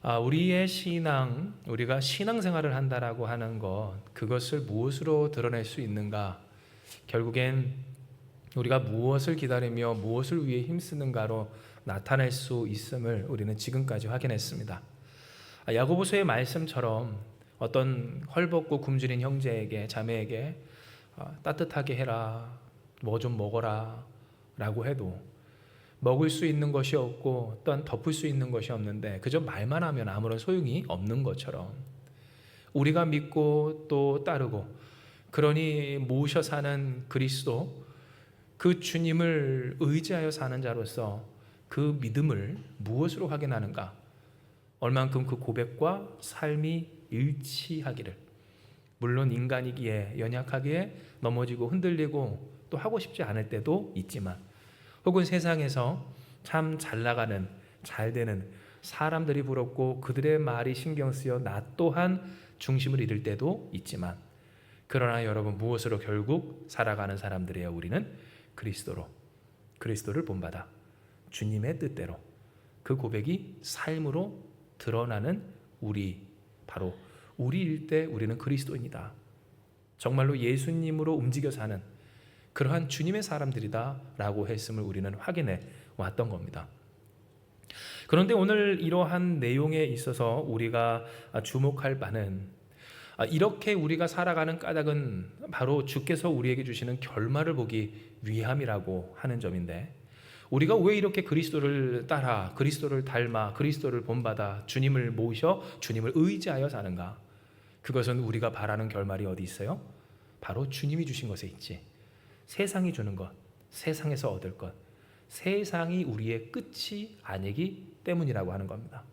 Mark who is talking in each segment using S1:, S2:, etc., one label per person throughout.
S1: 우리의 신앙, 우리가 신앙생활을 한다라고 하는 것, 그것을 무엇으로 드러낼 수 있는가? 결국엔 우리가 무엇을 기다리며 무엇을 위해 힘쓰는가로 나타낼 수 있음을 우리는 지금까지 확인했습니다. 야고보서의 말씀처럼 어떤 헐벗고 굶주린 형제에게, 자매에게 따뜻하게 해라, 뭐 좀 먹어라 라고 해도 먹을 수 있는 것이 없고 또한 덮을 수 있는 것이 없는데 그저 말만 하면 아무런 소용이 없는 것처럼, 우리가 믿고 또 따르고 그러니 모셔 사는 그리스도, 그 주님을 의지하여 사는 자로서 그 믿음을 무엇으로 확인하는가? 얼만큼 그 고백과 삶이 일치하기를. 물론 인간이기에, 연약하기에 넘어지고 흔들리고 또 하고 싶지 않을 때도 있지만, 혹은 세상에서 참 잘 나가는, 잘 되는 사람들이 부럽고 그들의 말이 신경 쓰여 나 또한 중심을 잃을 때도 있지만, 그러나 여러분, 무엇으로 결국 살아가는 사람들이에요? 우리는 그리스도를 본받아 주님의 뜻대로 그 고백이 삶으로 드러나는 바로 우리일 때 우리는 그리스도인이다, 정말로 예수님으로 움직여 사는 그러한 주님의 사람들이다 라고 했음을 우리는 확인해 왔던 겁니다. 그런데 오늘 이러한 내용에 있어서 우리가 주목할 바는, 이렇게 우리가 살아가는 까닭은 바로 주께서 우리에게 주시는 결말을 보기 위함이라고 하는 점인데, 우리가 왜 이렇게 그리스도를 따라, 그리스도를 닮아, 그리스도를 본받아 주님을 모셔 주님을 의지하여 사는가? 그것은 우리가 바라는 결말이 어디 있어요? 바로 주님이 주신 것에 있지. 세상이 주는 것, 세상에서 얻을 것, 세상이 우리의 끝이 아니기 때문이라고 하는 겁니다.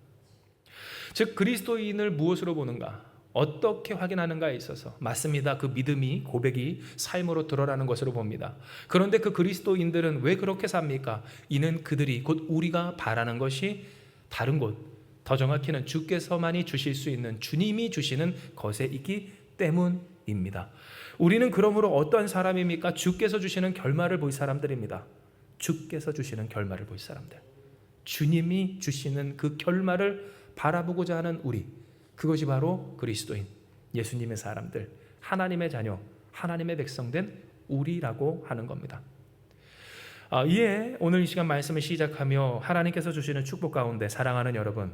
S1: 즉, 그리스도인을 무엇으로 보는가? 어떻게 확인하는가에 있어서 맞습니다. 그 믿음이, 고백이 삶으로 드러나는 것으로 봅니다. 그런데 그 그리스도인들은 왜 그렇게 삽니까? 이는 그들이, 곧 우리가 바라는 것이 다른 곳, 더 정확히는 주께서만이 주실 수 있는, 주님이 주시는 것에 있기 때문입니다. 우리는 그러므로 어떤 사람입니까? 주께서 주시는 결말을 볼 사람들입니다. 주께서 주시는 결말을 볼 사람들, 주님이 주시는 그 결말을 바라보고자 하는 우리, 그것이 바로 그리스도인, 예수님의 사람들, 하나님의 자녀, 하나님의 백성된 우리라고 하는 겁니다. 이에 오늘 이 시간 말씀을 시작하며 하나님께서 주시는 축복 가운데 사랑하는 여러분,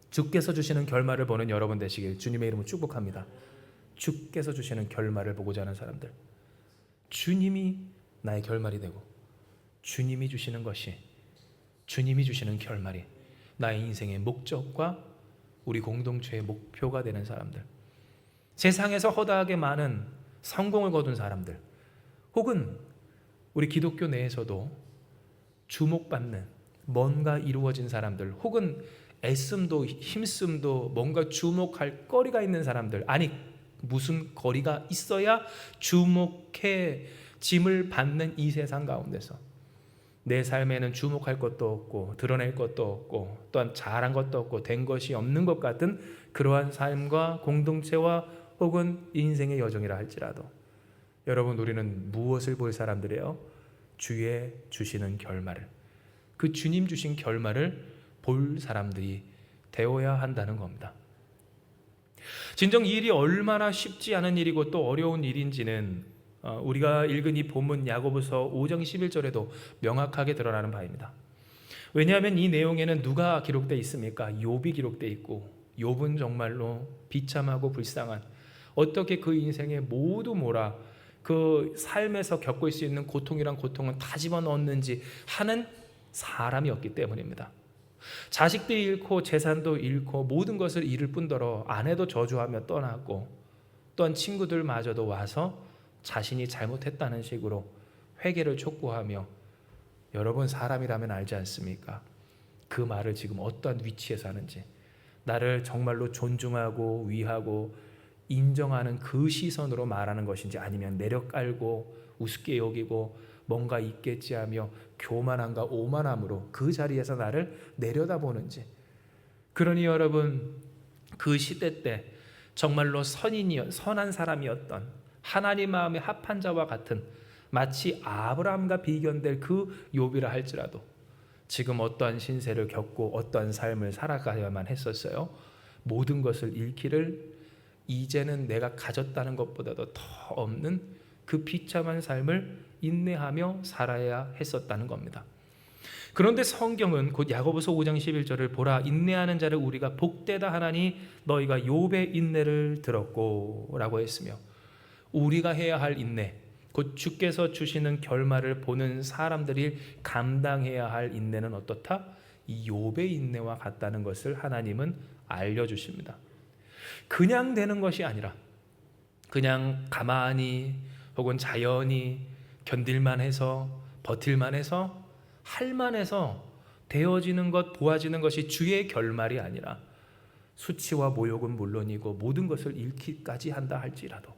S1: 주께서 주시는 결말을 보는 여러분 되시길 주님의 이름으로 축복합니다. 주께서 주시는 결말을 보고자 하는 사람들, 주님이 나의 결말이 되고 주님이 주시는 것이, 주님이 주시는 결말이 나의 인생의 목적과 우리 공동체의 목표가 되는 사람들, 세상에서 허다하게 많은 성공을 거둔 사람들, 혹은 우리 기독교 내에서도 주목받는 뭔가 이루어진 사람들, 혹은 애씀도 힘씀도 뭔가 주목할 거리가 있는 사람들, 아니 무슨 거리가 있어야 주목해짐을 받는 이 세상 가운데서 내 삶에는 주목할 것도 없고 드러낼 것도 없고 또한 잘한 것도 없고 된 것이 없는 것 같은 그러한 삶과 공동체와 혹은 인생의 여정이라 할지라도, 여러분, 우리는 무엇을 볼 사람들이에요? 주의 주시는 결말을, 그 주님 주신 결말을 볼 사람들이 되어야 한다는 겁니다. 진정 이 일이 얼마나 쉽지 않은 일이고 또 어려운 일인지는 우리가 읽은 이 본문 야고보서 5장 11절에도 명확하게 드러나는 바입니다. 왜냐하면 이 내용에는 누가 기록되어 있습니까? 욥이 기록되어 있고, 욥은 정말로 비참하고 불쌍한, 어떻게 그 인생에 모두 그 삶에서 겪을 수 있는 고통이란 고통은 다 집어넣었는지 하는 사람이었기 때문입니다. 자식도 잃고 재산도 잃고 모든 것을 잃을 뿐더러 아내도 저주하며 떠났고, 또한 친구들마저도 와서 자신이 잘못했다는 식으로 회개를 촉구하며, 여러분, 사람이라면 알지 않습니까? 그 말을 지금 어떠한 위치에서 하는지, 나를 정말로 존중하고 위하고 인정하는 그 시선으로 말하는 것인지, 아니면 내려 깔고 우습게 여기고 뭔가 있겠지 하며 교만함과 오만함으로 그 자리에서 나를 내려다보는지. 그러니 여러분, 그 시대 때 정말로 선한 사람이었던, 하나님 마음에 합한 자와 같은, 마치 아브라함과 비견될 그 욥이라 할지라도 지금 어떠한 신세를 겪고 어떠한 삶을 살아가야만 했었어요. 모든 것을 잃기를 이제는 내가 가졌다는 것보다도 더 없는 그 비참한 삶을 인내하며 살아야 했었다는 겁니다. 그런데 성경은 곧 야고보서 5장 11절을 보라 인내하는 자를 우리가 복되다 하나니 너희가 욥의 인내를 들었고 라고 했으며, 우리가 해야 할 인내, 곧 주께서 주시는 결말을 보는 사람들이 감당해야 할 인내는 어떻다? 이 욥의 인내와 같다는 것을 하나님은 알려주십니다. 그냥 되는 것이 아니라 그냥 가만히 혹은 자연히 견딜만 해서 버틸만 해서 할만 해서 되어지는 것, 보아지는 것이 주의 결말이 아니라 수치와 모욕은 물론이고 모든 것을 잃기까지 한다 할지라도,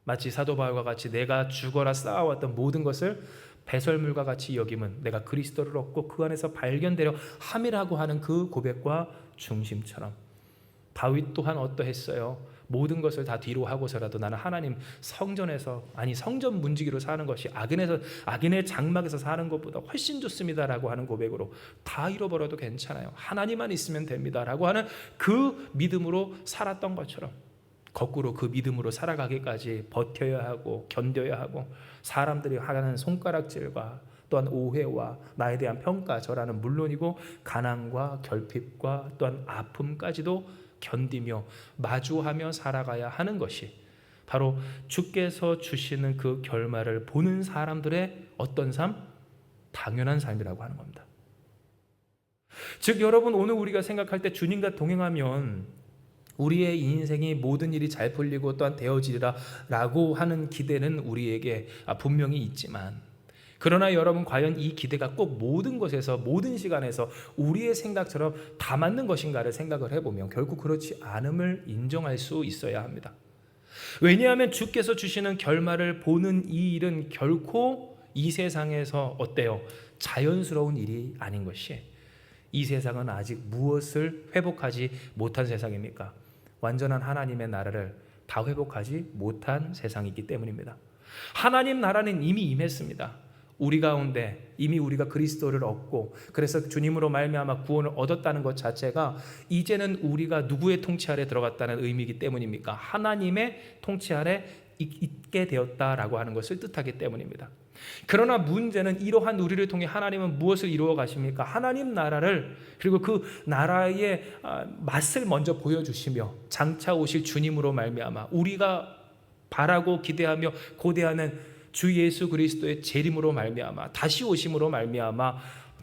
S1: 마치 사도 바울과 같이 내가 죽어라 쌓아왔던 모든 것을 배설물과 같이 여김은 내가 그리스도를 얻고 그 안에서 발견되려 함이라고 하는 그 고백과 중심처럼, 다윗 또한 어떠했어요? 모든 것을 다 뒤로 하고서라도 나는 하나님 성전에서, 아니 성전 문지기로 사는 것이 악인의 장막에서 사는 것보다 훨씬 좋습니다라고 하는 고백으로 다 잃어버려도 괜찮아요, 하나님만 있으면 됩니다라고 하는 그 믿음으로 살았던 것처럼, 거꾸로 그 믿음으로 살아가기까지 버텨야 하고 견뎌야 하고, 사람들이 하는 손가락질과 또한 오해와 나에 대한 평가절하는 물론이고 가난과 결핍과 또한 아픔까지도 견디며 마주하며 살아가야 하는 것이 바로 주께서 주시는 그 결말을 보는 사람들의 어떤 삶? 당연한 삶이라고 하는 겁니다. 즉 여러분, 오늘 우리가 생각할 때 주님과 동행하면 우리의 인생이 모든 일이 잘 풀리고 또한 되어지리라 라고 하는 기대는 우리에게 분명히 있지만, 그러나 여러분, 과연 이 기대가 꼭 모든 것에서 모든 시간에서 우리의 생각처럼 다 맞는 것인가를 생각을 해보면 결국 그렇지 않음을 인정할 수 있어야 합니다. 왜냐하면 주께서 주시는 결말을 보는 이 일은 결코 이 세상에서 어때요? 자연스러운 일이 아닌 것이, 이 세상은 아직 무엇을 회복하지 못한 세상입니까? 완전한 하나님의 나라를 다 회복하지 못한 세상이기 때문입니다. 하나님 나라는 이미 임했습니다. 우리 가운데 이미 우리가 그리스도를 얻고, 그래서 주님으로 말미암아 구원을 얻었다는 것 자체가 이제는 우리가 누구의 통치 아래 들어갔다는 의미이기 때문입니까? 하나님의 통치 아래 있게 되었다라고 하는 것을 뜻하기 때문입니다. 그러나 문제는 이러한 우리를 통해 하나님은 무엇을 이루어 가십니까? 하나님 나라를, 그리고 그 나라의 맛을 먼저 보여주시며 장차 오실 주님으로 말미암아 우리가 바라고 기대하며 고대하는 주 예수 그리스도의 재림으로 말미암아 다시 오심으로 말미암아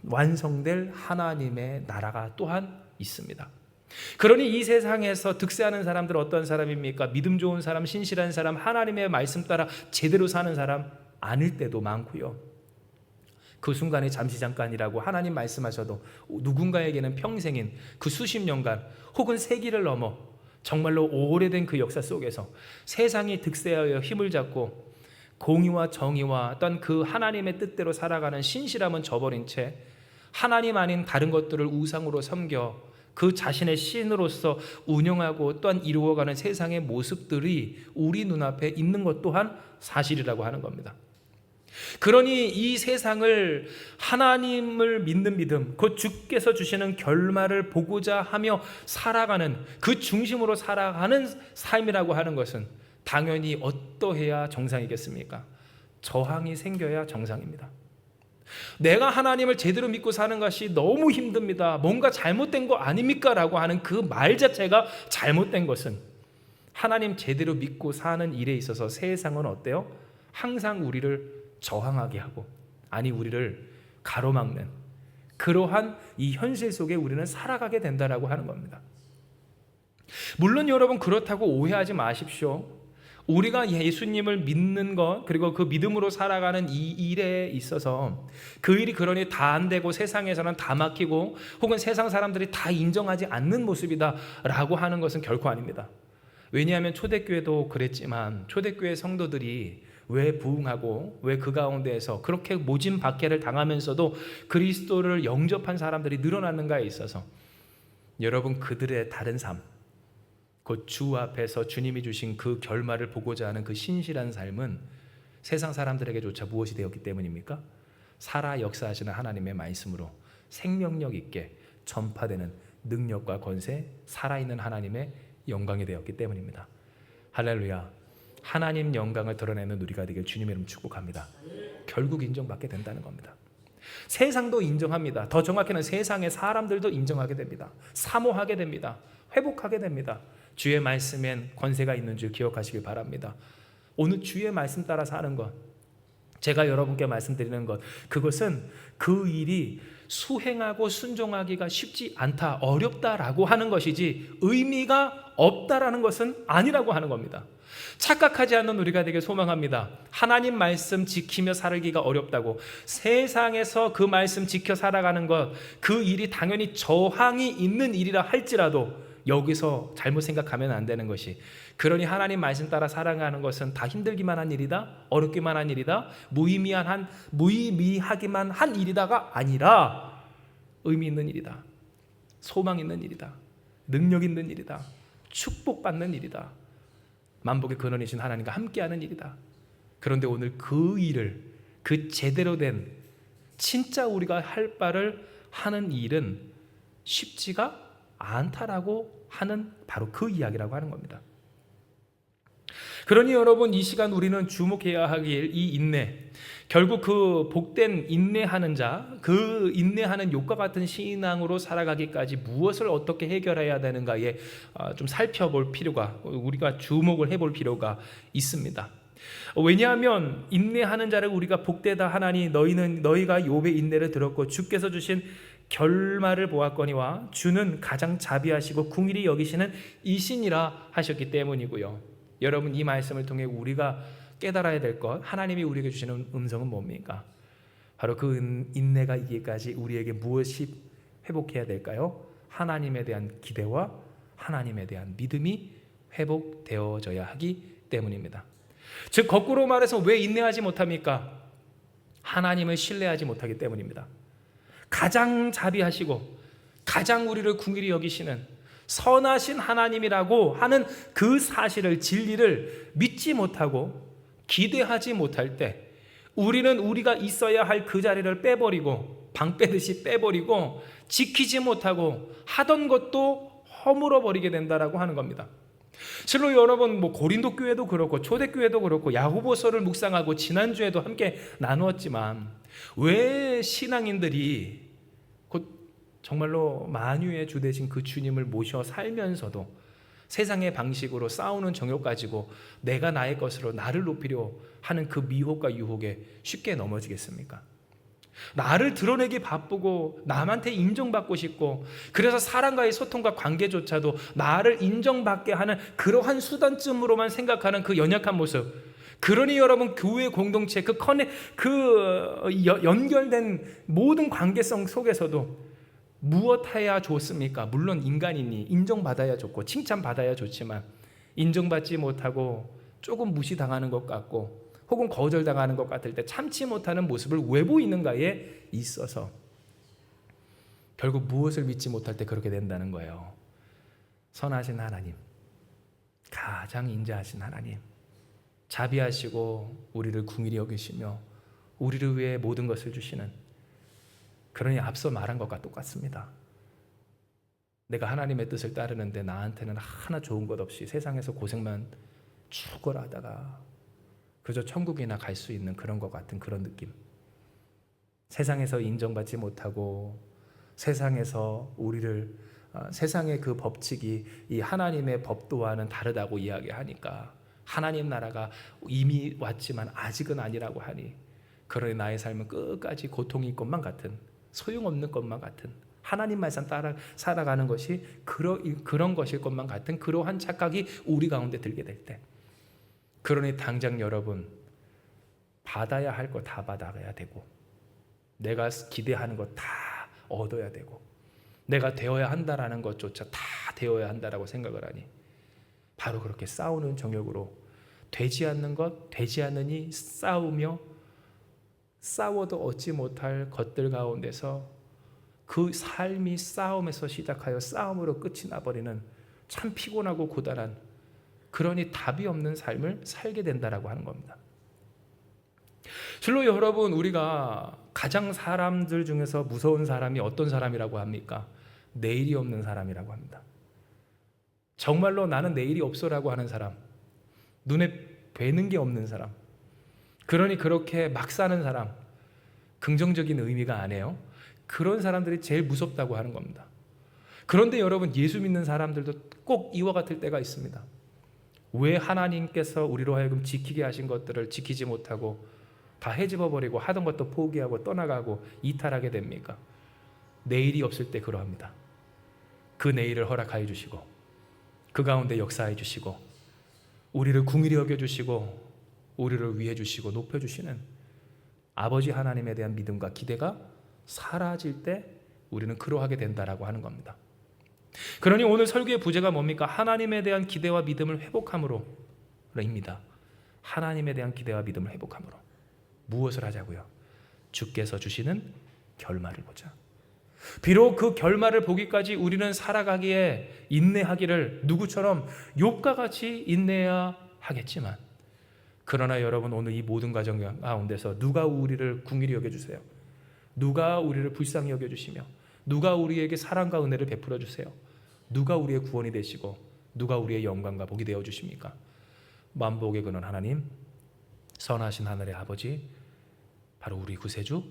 S1: 완성될 하나님의 나라가 또한 있습니다. 그러니 이 세상에서 득세하는 사람들은 어떤 사람입니까? 믿음 좋은 사람, 신실한 사람, 하나님의 말씀 따라 제대로 사는 사람 아닐 때도 많고요. 그 순간이 잠시 잠깐이라고 하나님 말씀하셔도 누군가에게는 평생인 그 수십 년간 혹은 세기를 넘어 정말로 오래된 그 역사 속에서 세상이 득세하여 힘을 잡고 공의와 정의와 또한 그 하나님의 뜻대로 살아가는 신실함은 저버린 채 하나님 아닌 다른 것들을 우상으로 섬겨 그 자신의 신으로서 운영하고 또한 이루어가는 세상의 모습들이 우리 눈앞에 있는 것 또한 사실이라고 하는 겁니다. 그러니 이 세상을 하나님을 믿는 믿음, 곧 주께서 주시는 결말을 보고자 하며 살아가는 그 중심으로 살아가는 삶이라고 하는 것은 당연히 어떠해야 정상이겠습니까? 저항이 생겨야 정상입니다. 내가 하나님을 제대로 믿고 사는 것이 너무 힘듭니다, 뭔가 잘못된 거 아닙니까? 라고 하는 그 말 자체가 잘못된 것은, 하나님 제대로 믿고 사는 일에 있어서 세상은 어때요? 항상 우리를 저항하게 하고, 아니 우리를 가로막는 그러한 이 현실 속에 우리는 살아가게 된다라고 하는 겁니다. 물론 여러분, 그렇다고 오해하지 마십시오. 우리가 예수님을 믿는 것, 그리고 그 믿음으로 살아가는 이 일에 있어서 그 일이 그러니 다 안 되고 세상에서는 다 막히고 혹은 세상 사람들이 다 인정하지 않는 모습이다라고 하는 것은 결코 아닙니다. 왜냐하면 초대교회도 그랬지만 초대교회 성도들이 왜 부흥하고 왜 그 가운데에서 그렇게 모진 박해를 당하면서도 그리스도를 영접한 사람들이 늘어났는가에 있어서 여러분, 그들의 다른 삶, 곧 주 앞에서 주님이 주신 그 결말을 보고자 하는 그 신실한 삶은 세상 사람들에게조차 무엇이 되었기 때문입니까? 살아 역사하시는 하나님의 말씀으로 생명력 있게 전파되는 능력과 권세, 살아있는 하나님의 영광이 되었기 때문입니다. 할렐루야. 하나님 영광을 드러내는 우리가 되길 주님의 이름 축복합니다. 결국 인정받게 된다는 겁니다. 세상도 인정합니다. 더 정확히는 세상의 사람들도 인정하게 됩니다. 사모하게 됩니다. 회복하게 됩니다. 주의 말씀엔 권세가 있는 줄 기억하시길 바랍니다. 오늘 주의 말씀 따라 사는 것, 제가 여러분께 말씀드리는 것, 그것은 그 일이 수행하고 순종하기가 쉽지 않다, 어렵다라고 하는 것이지 의미가 없다라는 것은 아니라고 하는 겁니다. 착각하지 않는 우리가 되길 소망합니다. 하나님 말씀 지키며 살기가 어렵다고, 세상에서 그 말씀 지켜 살아가는 것, 그 일이 당연히 저항이 있는 일이라 할지라도 여기서 잘못 생각하면 안 되는 것이, 그러니 하나님 말씀 따라 살아가는 것은 다 힘들기만 한 일이다, 어렵기만 한 일이다, 무의미하기만 한 일이다가 아니라 의미 있는 일이다, 소망 있는 일이다, 능력 있는 일이다, 축복받는 일이다, 만복의 근원이신 하나님과 함께하는 일이다. 그런데 오늘 그 일을, 그 제대로 된 진짜 우리가 할 바를 하는 일은 쉽지가 않다라고 하는 바로 그 이야기라고 하는 겁니다. 그러니 여러분, 이 시간 우리는 주목해야 하길, 이 인내, 결국 그 복된 인내하는 자, 그 인내하는 욕과 같은 신앙으로 살아가기까지 무엇을 어떻게 해결해야 되는가에 좀 살펴볼 필요가, 우리가 주목을 해볼 필요가 있습니다. 왜냐하면 인내하는 자를 우리가 복되다 하나니 너희가 욥의 인내를 들었고 주께서 주신 결말을 보았거니와 주는 가장 자비하시고 긍휼히 여기시는 이신이라 하셨기 때문이고요. 여러분, 이 말씀을 통해 우리가 깨달아야 될 것, 하나님이 우리에게 주시는 음성은 뭡니까? 바로 그 인내가 이기까지 우리에게 무엇이 회복해야 될까요? 하나님에 대한 기대와 하나님에 대한 믿음이 회복되어져야 하기 때문입니다. 즉 거꾸로 말해서 왜 인내하지 못합니까? 하나님을 신뢰하지 못하기 때문입니다. 가장 자비하시고 가장 우리를 긍휼히 여기시는 선하신 하나님이라고 하는 그 사실을, 진리를 믿지 못하고 기대하지 못할 때 우리는 우리가 있어야 할 그 자리를 빼버리고, 방 빼듯이 빼버리고 지키지 못하고 하던 것도 허물어 버리게 된다라고 하는 겁니다. 실로 여러분, 고린도 교회도 그렇고 초대교회도 그렇고 야고보서를 묵상하고 지난주에도 함께 나누었지만, 왜 신앙인들이 곧 정말로 만유의 주 되신 그 주님을 모셔 살면서도 세상의 방식으로 싸우는 정욕 가지고 내가 나의 것으로 나를 높이려 하는 그 미혹과 유혹에 쉽게 넘어지겠습니까? 나를 드러내기 바쁘고 남한테 인정받고 싶고, 그래서 사람과의 소통과 관계조차도 나를 인정받게 하는 그러한 수단쯤으로만 생각하는 그 연약한 모습. 그러니 여러분, 교회 공동체 연결된 모든 관계성 속에서도 무엇 해야 좋습니까? 물론 인간이니 인정받아야 좋고 칭찬받아야 좋지만, 인정받지 못하고 조금 무시당하는 것 같고 혹은 거절당하는 것 같을 때 참지 못하는 모습을 왜 보이는가에 있어서 결국 무엇을 믿지 못할 때 그렇게 된다는 거예요. 선하신 하나님, 가장 인자하신 하나님, 자비하시고 우리를 긍휼히 여기시며 우리를 위해 모든 것을 주시는, 그러니 앞서 말한 것과 똑같습니다. 내가 하나님의 뜻을 따르는데 나한테는 하나 좋은 것 없이 세상에서 고생만 죽어라다가 그저 천국이나 갈 수 있는 그런 것 같은 그런 느낌. 세상에서 인정받지 못하고 세상에서 우리를 세상의 그 법칙이 이 하나님의 법도와는 다르다고 이야기하니까 하나님 나라가 이미 왔지만 아직은 아니라고 하니, 그러니 나의 삶은 끝까지 고통일 것만 같은, 소용없는 것만 같은, 하나님 말씀 따라 살아가는 것이 그런 것일 것만 같은 그러한 착각이 우리 가운데 들게 될 때, 그러니 당장 여러분, 받아야 할 거 다 받아야 되고 내가 기대하는 거 다 얻어야 되고 내가 되어야 한다라는 것조차 다 되어야 한다라고 생각을 하니, 바로 그렇게 싸우는 정욕으로 되지 않는 것, 되지 않으니 싸우며 싸워도 얻지 못할 것들 가운데서 그 삶이 싸움에서 시작하여 싸움으로 끝이 나버리는 참 피곤하고 고단한, 그러니 답이 없는 삶을 살게 된다라고 하는 겁니다. 실로 여러분, 우리가 가장 사람들 중에서 무서운 사람이 어떤 사람이라고 합니까? 내일이 없는 사람이라고 합니다. 정말로 나는 내일이 없어라고 하는 사람, 눈에 뵈는 게 없는 사람, 그러니 그렇게 막 사는 사람, 긍정적인 의미가 아니에요. 그런 사람들이 제일 무섭다고 하는 겁니다. 그런데 여러분, 예수 믿는 사람들도 꼭 이와 같을 때가 있습니다. 왜 하나님께서 우리로 하여금 지키게 하신 것들을 지키지 못하고 다 헤집어버리고 하던 것도 포기하고 떠나가고 이탈하게 됩니까? 내일이 없을 때 그러합니다. 그 내일을 허락하여 주시고 그 가운데 역사해 주시고 우리를 궁일히 여겨주시고 우리를 위해 주시고 높여주시는 아버지 하나님에 대한 믿음과 기대가 사라질 때 우리는 그러하게 된다라고 하는 겁니다. 그러니 오늘 설교의 부제가 뭡니까? 하나님에 대한 기대와 믿음을 회복함으로입니다. 하나님에 대한 기대와 믿음을 회복함으로. 무엇을 하자고요? 주께서 주시는 결말을 보자. 비록 그 결말을 보기까지 우리는 살아가기에 인내하기를 누구처럼 욥과 같이 인내해야 하겠지만, 그러나 여러분, 오늘 이 모든 과정 가운데서 누가 우리를 궁일히 여겨주세요? 누가 우리를 불쌍히 여겨주시며 누가 우리에게 사랑과 은혜를 베풀어 주세요? 누가 우리의 구원이 되시고 누가 우리의 영광과 복이 되어 주십니까? 만복의 근원 하나님, 선하신 하늘의 아버지, 바로 우리 구세주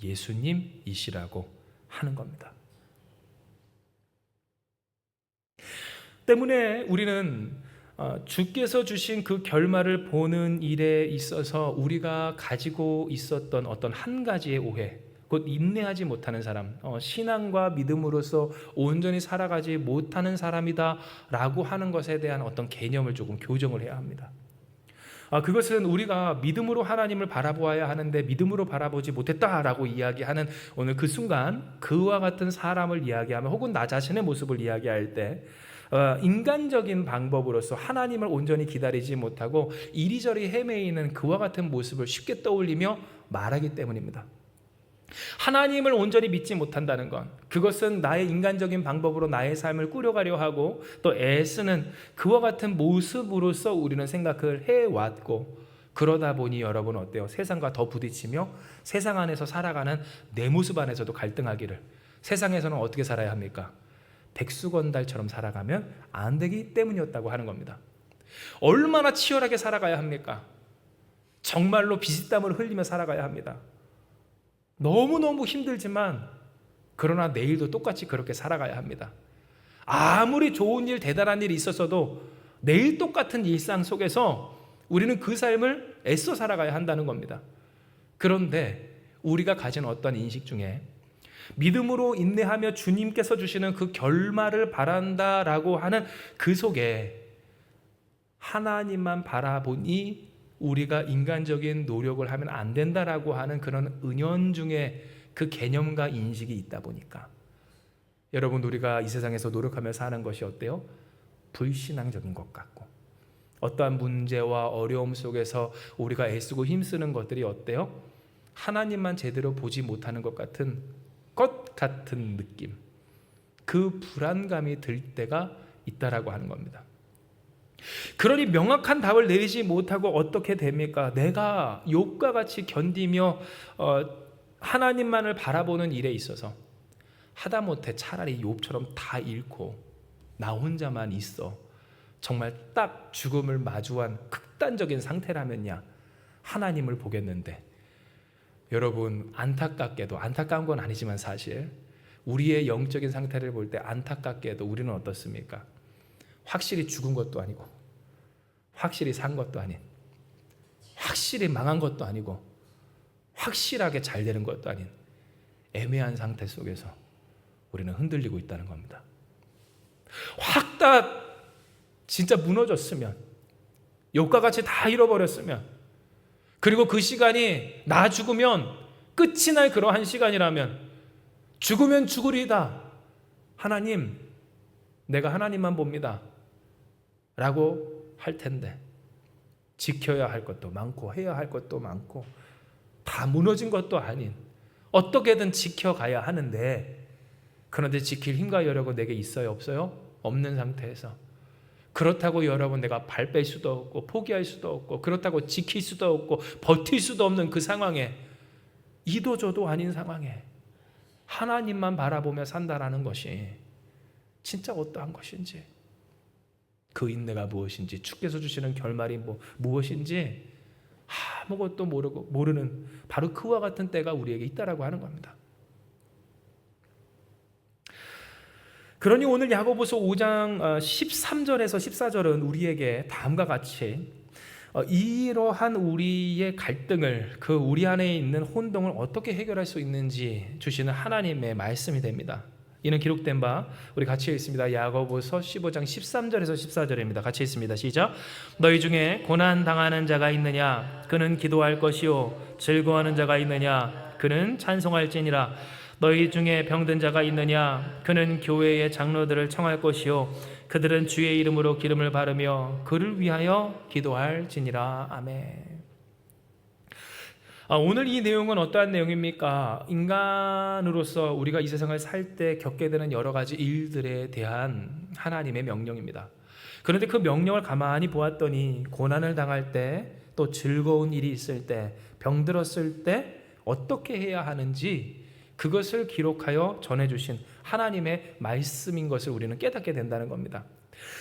S1: 예수님이시라고 하는 겁니다. 때문에 우리는 주께서 주신 그 결말을 보는 일에 있어서 우리가 가지고 있었던 어떤 한 가지의 오해, 곧 인내하지 못하는 사람, 신앙과 믿음으로서 온전히 살아가지 못하는 사람이다 라고 하는 것에 대한 어떤 개념을 조금 교정을 해야 합니다. 그것은 우리가 믿음으로 하나님을 바라보아야 하는데 믿음으로 바라보지 못했다라고 이야기하는 오늘 그 순간, 그와 같은 사람을 이야기하면 혹은 나 자신의 모습을 이야기할 때 인간적인 방법으로서 하나님을 온전히 기다리지 못하고 이리저리 헤매이는 그와 같은 모습을 쉽게 떠올리며 말하기 때문입니다. 하나님을 온전히 믿지 못한다는 건, 그것은 나의 인간적인 방법으로 나의 삶을 꾸려가려 하고 또 애쓰는 그와 같은 모습으로서 우리는 생각을 해왔고, 그러다 보니 여러분 어때요? 세상과 더 부딪히며 세상 안에서 살아가는 내 모습 안에서도 갈등하기를, 세상에서는 어떻게 살아야 합니까? 백수건달처럼 살아가면 안 되기 때문이었다고 하는 겁니다. 얼마나 치열하게 살아가야 합니까? 정말로 피땀을 흘리며 살아가야 합니다. 너무너무 힘들지만 그러나 내일도 똑같이 그렇게 살아가야 합니다. 아무리 좋은 일, 대단한 일이 있었어도 내일 똑같은 일상 속에서 우리는 그 삶을 애써 살아가야 한다는 겁니다. 그런데 우리가 가진 어떤 인식 중에 믿음으로 인내하며 주님께서 주시는 그 결말을 바란다라고 하는 그 속에 하나님만 바라보니 우리가 인간적인 노력을 하면 안 된다라고 하는 그런 은연중에 그 개념과 인식이 있다 보니까 여러분, 우리가 이 세상에서 노력하며 사는 것이 어때요? 불신앙적인 것 같고, 어떠한 문제와 어려움 속에서 우리가 애쓰고 힘쓰는 것들이 어때요? 하나님만 제대로 보지 못하는 것 같은 느낌, 그 불안감이 들 때가 있다라고 하는 겁니다. 그러니 명확한 답을 내리지 못하고 어떻게 됩니까? 내가 욥과 같이 견디며 하나님만을 바라보는 일에 있어서 하다못해 차라리 욥처럼 다 잃고 나 혼자만 있어, 정말 딱 죽음을 마주한 극단적인 상태라면야 하나님을 보겠는데, 여러분, 안타깝게도, 안타까운 건 아니지만 사실 우리의 영적인 상태를 볼 때 안타깝게도 우리는 어떻습니까? 확실히 죽은 것도 아니고 확실히 산 것도 아닌, 확실히 망한 것도 아니고 확실하게 잘 되는 것도 아닌 애매한 상태 속에서 우리는 흔들리고 있다는 겁니다. 확 다 진짜 무너졌으면, 욥과 같이 다 잃어버렸으면, 그리고 그 시간이 나 죽으면 끝이 날 그러한 시간이라면, 죽으면 죽으리다, 하나님, 내가 하나님만 봅니다 라고 할 텐데, 지켜야 할 것도 많고 해야 할 것도 많고 다 무너진 것도 아닌, 어떻게든 지켜가야 하는데, 그런데 지킬 힘과 여력은 내게 있어요, 없어요? 없는 상태에서 그렇다고 여러분 내가 발 뺄 수도 없고 포기할 수도 없고 그렇다고 지킬 수도 없고 버틸 수도 없는 그 상황에, 이도저도 아닌 상황에 하나님만 바라보며 산다라는 것이 진짜 어떠한 것인지, 그 인내가 무엇인지, 주께서 주시는 결말이 무엇인지 아무것도 모르는 바로 그와 같은 때가 우리에게 있다라고 하는 겁니다. 그러니 오늘 야고보서 5장 13절에서 14절은 우리에게 다음과 같이 이러한 우리의 갈등을, 그 우리 안에 있는 혼동을 어떻게 해결할 수 있는지 주시는 하나님의 말씀이 됩니다. 이는 기록된 바 우리 같이 읽습니다. 야고보서 15장 13절에서 14절입니다. 같이 읽습니다. 시작. 너희 중에 고난 당하는 자가 있느냐? 그는 기도할 것이요. 즐거워하는 자가 있느냐? 그는 찬송할지니라. 너희 중에 병든 자가 있느냐? 그는 교회의 장로들을 청할 것이요. 그들은 주의 이름으로 기름을 바르며 그를 위하여 기도할지니라. 아멘. 오늘 이 내용은 어떠한 내용입니까? 인간으로서 우리가 이 세상을 살 때 겪게 되는 여러 가지 일들에 대한 하나님의 명령입니다. 그런데 그 명령을 가만히 보았더니 고난을 당할 때, 또 즐거운 일이 있을 때, 병들었을 때 어떻게 해야 하는지 그것을 기록하여 전해주신 하나님의 말씀인 것을 우리는 깨닫게 된다는 겁니다.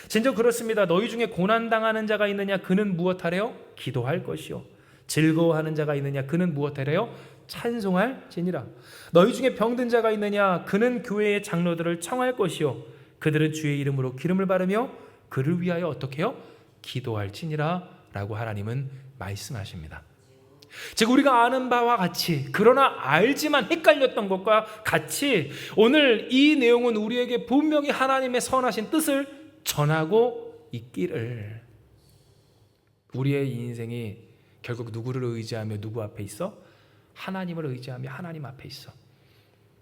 S1: 진짜 그렇습니다. 너희 중에 고난당하는 자가 있느냐? 그는 무엇하래요? 기도할 것이요. 즐거워하는 자가 있느냐? 그는 무엇하래요? 찬송할지니라. 너희 중에 병든 자가 있느냐? 그는 교회의 장로들을 청할 것이요. 그들은 주의 이름으로 기름을 바르며 그를 위하여 어떻게 해요? 기도할지니라 라고 하나님은 말씀하십니다. 즉 우리가 아는 바와 같이, 그러나 알지만 헷갈렸던 것과 같이 오늘 이 내용은 우리에게 분명히 하나님의 선하신 뜻을 전하고 있기를, 우리의 인생이 결국 누구를 의지하며 누구 앞에 있어? 하나님을 의지하며 하나님 앞에 있어.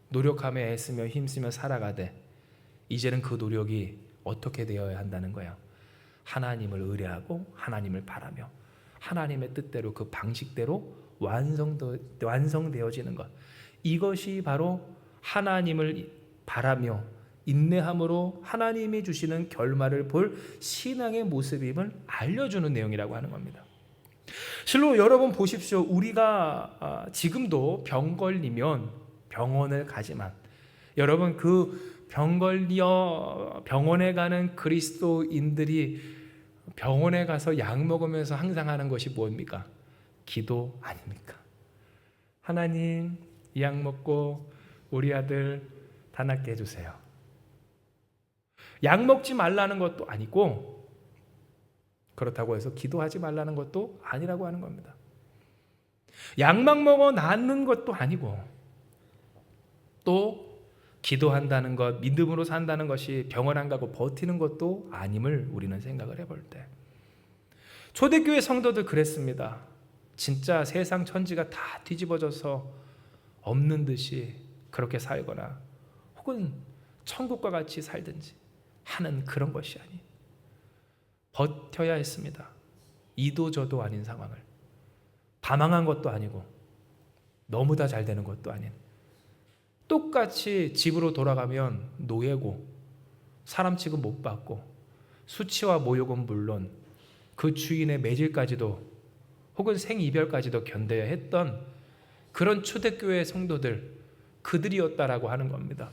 S1: 노력하며 애쓰며 힘쓰며 살아가되 이제는 그 노력이 어떻게 되어야 한다는 거야? 하나님을 의뢰하고 하나님을 바라며 하나님의 뜻대로, 그 방식대로 완성되어지는 것. 이것이 바로 하나님을 바라며 인내함으로 하나님이 주시는 결말을 볼 신앙의 모습임을 알려주는 내용이라고 하는 겁니다. 실로 여러분 보십시오. 우리가 지금도 병 걸리면 병원을 가지만, 여러분 그 병 걸려 병원에 가는 그리스도인들이 병원에 가서 약 먹으면서 항상 하는 것이 뭡니까? 기도 아닙니까? 하나님, 이 약 먹고 우리 아들 다 낫게 해주세요. 약 먹지 말라는 것도 아니고, 그렇다고 해서 기도하지 말라는 것도 아니라고 하는 겁니다. 약만 먹어 낫는 것도 아니고, 또 기도한다는 것, 믿음으로 산다는 것이 병원 안 가고 버티는 것도 아님을 우리는 생각을 해볼 때, 초대교회 성도들 그랬습니다. 진짜 세상 천지가 다 뒤집어져서 없는 듯이 그렇게 살거나 혹은 천국과 같이 살든지 하는 그런 것이 아니, 버텨야 했습니다. 이도저도 아닌 상황을, 다 망한 것도 아니고 너무 다 잘 되는 것도 아닌, 똑같이 집으로 돌아가면 노예고 사람 취급 못 받고 수치와 모욕은 물론 그 주인의 매질까지도 혹은 생이별까지도 견뎌야 했던 그런 초대교회 성도들, 그들이었다라고 하는 겁니다.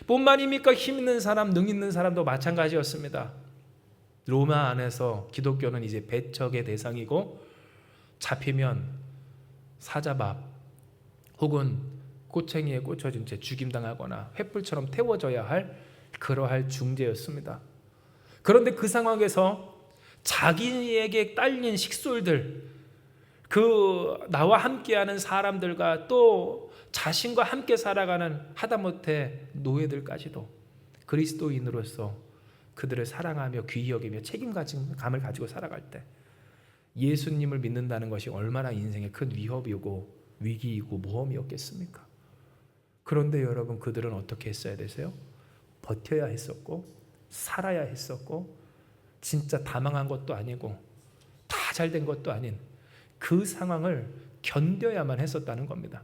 S1: 뿐만입니까? 힘 있는 사람, 능 있는 사람도 마찬가지였습니다. 로마 안에서 기독교는 이제 배척의 대상이고, 잡히면 사자밥 혹은 꼬챙이에 꽂혀진 채 죽임당하거나 횃불처럼 태워져야 할 그러할 중재였습니다. 그런데 그 상황에서 자기에게 딸린 식솔들, 그 나와 함께하는 사람들과 또 자신과 함께 살아가는 하다못해 노예들까지도 그리스도인으로서 그들을 사랑하며 귀히 여기며 책임감을 가지고 살아갈 때 예수님을 믿는다는 것이 얼마나 인생의 큰 위협이고 위기이고 모험이었겠습니까? 그런데 여러분, 그들은 어떻게 했어야 되세요? 버텨야 했었고 살아야 했었고, 진짜 다 망한 것도 아니고 다 잘된 것도 아닌 그 상황을 견뎌야만 했었다는 겁니다.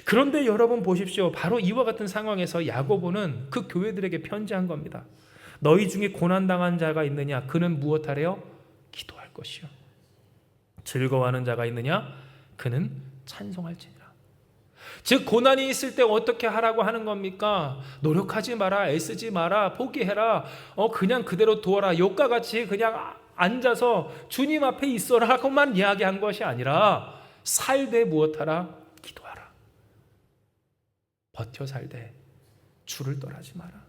S1: 그런데 여러분 보십시오. 바로 이와 같은 상황에서 야고보는 그 교회들에게 편지한 겁니다. 너희 중에 고난당한 자가 있느냐? 그는 무엇하래요? 기도할 것이요. 즐거워하는 자가 있느냐? 그는 찬송할지니라. 즉 고난이 있을 때 어떻게 하라고 하는 겁니까? 노력하지 마라, 애쓰지 마라, 포기해라, 그냥 그대로 두어라, 욕과 같이 그냥 앉아서 주님 앞에 있어라고만 이야기한 것이 아니라 살되 무엇하라? 기도하라. 버텨 살되 주를 떠나지 마라.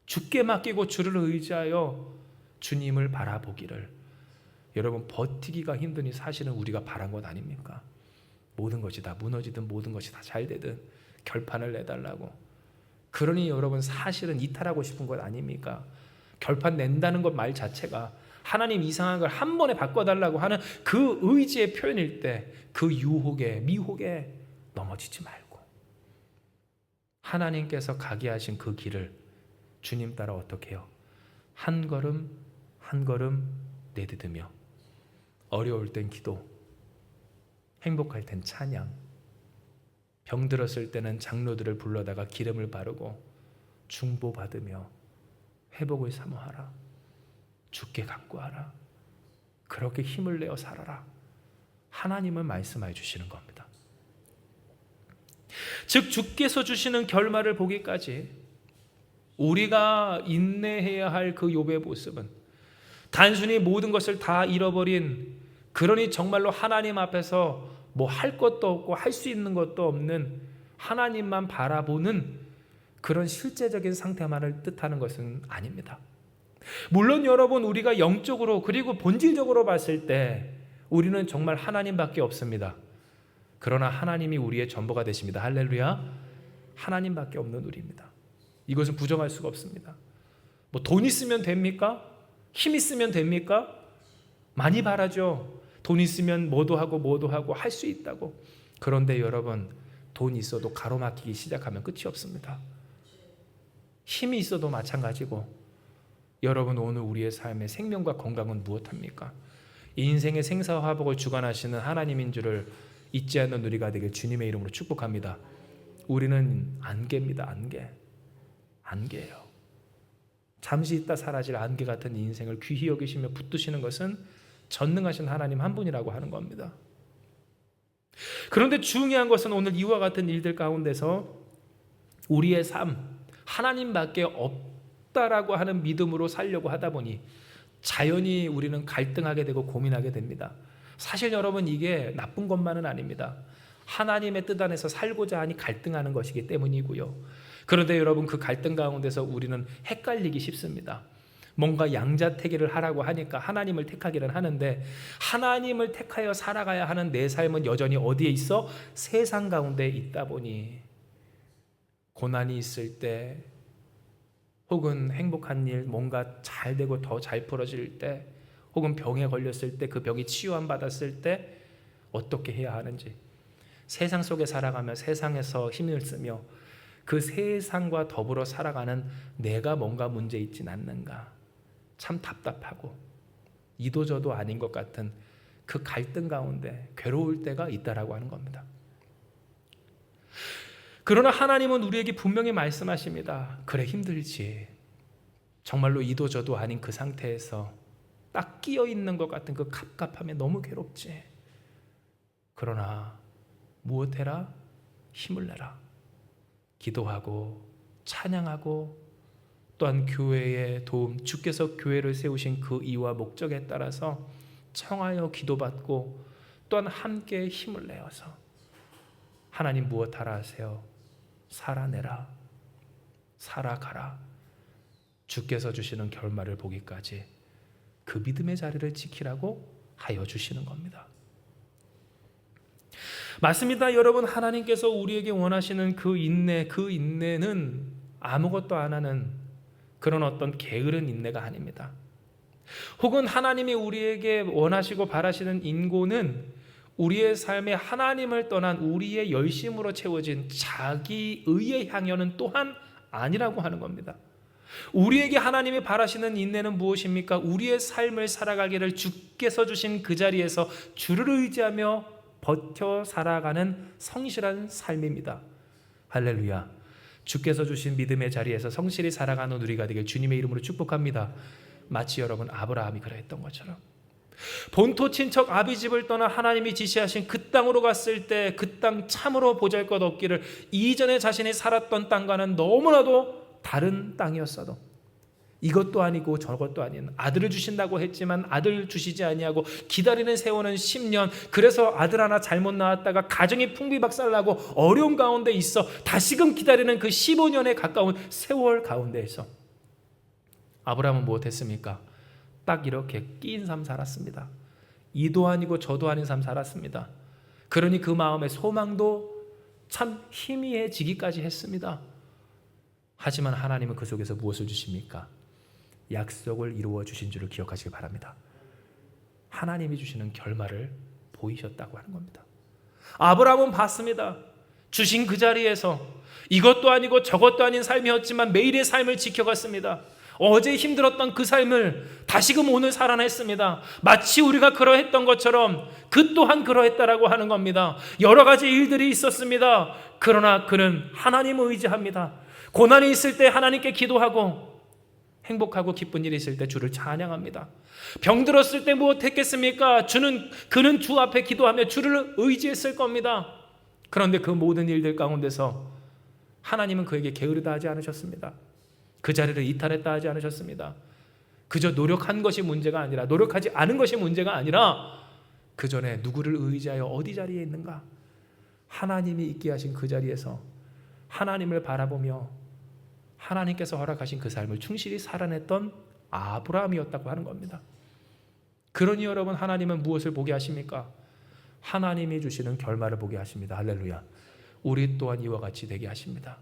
S1: 주께 맡기고 주를 의지하여 주님을 바라보기를. 여러분, 버티기가 힘드니 사실은 우리가 바란 것 아닙니까? 모든 것이 다 무너지든 모든 것이 다 잘되든 결판을 내달라고. 그러니 여러분, 사실은 이탈하고 싶은 것 아닙니까? 결판 낸다는 것 말 자체가 하나님 이상한 걸 한 번에 바꿔달라고 하는 그 의지의 표현일 때 그 유혹에 미혹에 넘어지지 말고 하나님께서 가게 하신 그 길을 주님 따라 어떻게 해요? 한 걸음 한 걸음 내디디며 어려울 땐 기도, 행복할 땐 찬양, 병들었을 때는 장로들을 불러다가 기름을 바르고 중보받으며 회복을 사모하라. 주께 간구하라. 그렇게 힘을 내어 살아라. 하나님은 말씀해 주시는 겁니다. 즉 주께서 주시는 결말을 보기까지 우리가 인내해야 할 그 욥의 모습은 단순히 모든 것을 다 잃어버린, 그러니 정말로 하나님 앞에서 뭐 할 것도 없고 할 수 있는 것도 없는 하나님만 바라보는 그런 실제적인 상태만을 뜻하는 것은 아닙니다. 물론 여러분, 우리가 영적으로 그리고 본질적으로 봤을 때 우리는 정말 하나님밖에 없습니다. 그러나 하나님이 우리의 전부가 되십니다. 할렐루야. 하나님밖에 없는 우리입니다. 이것은 부정할 수가 없습니다. 뭐 돈 있으면 됩니까? 힘 있으면 됩니까? 많이 바라죠. 돈 있으면 뭐도 하고 할 수 있다고. 그런데 여러분, 돈 있어도 가로막히기 시작하면 끝이 없습니다. 힘이 있어도 마찬가지고. 여러분, 오늘 우리의 삶의 생명과 건강은 무엇합니까? 인생의 생사화복을 주관하시는 하나님인 줄을 잊지 않는 우리가 되길 주님의 이름으로 축복합니다. 우리는 안개입니다. 안개예요. 잠시 있다 사라질 안개 같은 인생을 귀히 여기시며 붙드시는 것은 전능하신 하나님 한 분이라고 하는 겁니다. 그런데 중요한 것은 오늘 이와 같은 일들 가운데서 우리의 삶, 하나님밖에 없다라고 하는 믿음으로 살려고 하다 보니 자연히 우리는 갈등하게 되고 고민하게 됩니다. 사실 여러분, 이게 나쁜 것만은 아닙니다. 하나님의 뜻 안에서 살고자 하니 갈등하는 것이기 때문이고요. 그런데 여러분, 그 갈등 가운데서 우리는 헷갈리기 쉽습니다. 뭔가 양자택일을 하라고 하니까 하나님을 택하기는 하는데 하나님을 택하여 살아가야 하는 내 삶은 여전히 어디에 있어? 세상 가운데 있다 보니 고난이 있을 때 혹은 행복한 일, 뭔가 잘 되고 더 잘 풀어질 때, 혹은 병에 걸렸을 때, 그 병이 치유함 받았을 때 어떻게 해야 하는지, 세상 속에 살아가며 세상에서 힘을 쓰며 그 세상과 더불어 살아가는 내가 뭔가 문제 있진 않는가, 참 답답하고 이도저도 아닌 것 같은 그 갈등 가운데 괴로울 때가 있다라고 하는 겁니다. 그러나 하나님은 우리에게 분명히 말씀하십니다. 그래, 힘들지. 정말로 이도저도 아닌 그 상태에서 딱 끼어 있는 것 같은 그 갑갑함에 너무 괴롭지. 그러나 무엇해라? 힘을 내라. 기도하고 찬양하고 또한 교회의 도움, 주께서 교회를 세우신 그 이유와 목적에 따라서 청하여 기도받고 또한 함께 힘을 내어서 하나님 무엇하라 하세요? 살아내라, 살아가라. 주께서 주시는 결말을 보기까지 그 믿음의 자리를 지키라고 하여 주시는 겁니다. 맞습니다. 여러분, 하나님께서 우리에게 원하시는 그 인내는 아무것도 안 하는 그런 어떤 게으른 인내가 아닙니다. 혹은 하나님이 우리에게 원하시고 바라시는 인고는 우리의 삶에 하나님을 떠난 우리의 열심으로 채워진 자기의의 향연은 또한 아니라고 하는 겁니다. 우리에게 하나님이 바라시는 인내는 무엇입니까? 우리의 삶을 살아가기를 주께서 주신 그 자리에서 주를 의지하며 버텨 살아가는 성실한 삶입니다. 할렐루야. 주께서 주신 믿음의 자리에서 성실히 살아가는 우리가 되길 주님의 이름으로 축복합니다. 마치 여러분 아브라함이 그러했던 것처럼 본토 친척 아비집을 떠나 하나님이 지시하신 그 땅으로 갔을 때 그 땅 참으로 보잘것없기를 이전에 자신이 살았던 땅과는 너무나도 다른 땅이었어도 이것도 아니고 저것도 아닌 아들을 주신다고 했지만 아들 주시지 아니하고 기다리는 세월은 10년, 그래서 아들 하나 잘못 낳았다가 가정이 풍비박살나고 어려운 가운데 있어 다시금 기다리는 그 15년에 가까운 세월 가운데에서 아브라함은 무엇했습니까? 딱 이렇게 끼인 삶 살았습니다. 이도 아니고 저도 아닌 삶 살았습니다. 그러니 그 마음의 소망도 참 희미해지기까지 했습니다. 하지만 하나님은 그 속에서 무엇을 주십니까? 약속을 이루어 주신 줄을 기억하시기 바랍니다. 하나님이 주시는 결말을 보이셨다고 하는 겁니다. 아브라함은 봤습니다. 주신 그 자리에서 이것도 아니고 저것도 아닌 삶이었지만 매일의 삶을 지켜갔습니다. 어제 힘들었던 그 삶을 다시금 오늘 살아냈습니다. 마치 우리가 그러했던 것처럼 그 또한 그러했다라고 하는 겁니다. 여러 가지 일들이 있었습니다. 그러나 그는 하나님을 의지합니다. 고난이 있을 때 하나님께 기도하고 행복하고 기쁜 일이 있을 때 주를 찬양합니다. 병들었을 때 무엇했겠습니까? 그는 주 앞에 기도하며 주를 의지했을 겁니다. 그런데 그 모든 일들 가운데서 하나님은 그에게 게으르다 하지 않으셨습니다. 그 자리를 이탈했다 하지 않으셨습니다. 그저 노력한 것이 문제가 아니라, 노력하지 않은 것이 문제가 아니라 그 전에 누구를 의지하여 어디 자리에 있는가? 하나님이 있게 하신 그 자리에서 하나님을 바라보며 하나님께서 허락하신 그 삶을 충실히 살아냈던 아브라함이었다고 하는 겁니다. 그러니 여러분, 하나님은 무엇을 보게 하십니까? 하나님이 주시는 결말을 보게 하십니다. 할렐루야. 우리 또한 이와 같이 되게 하십니다.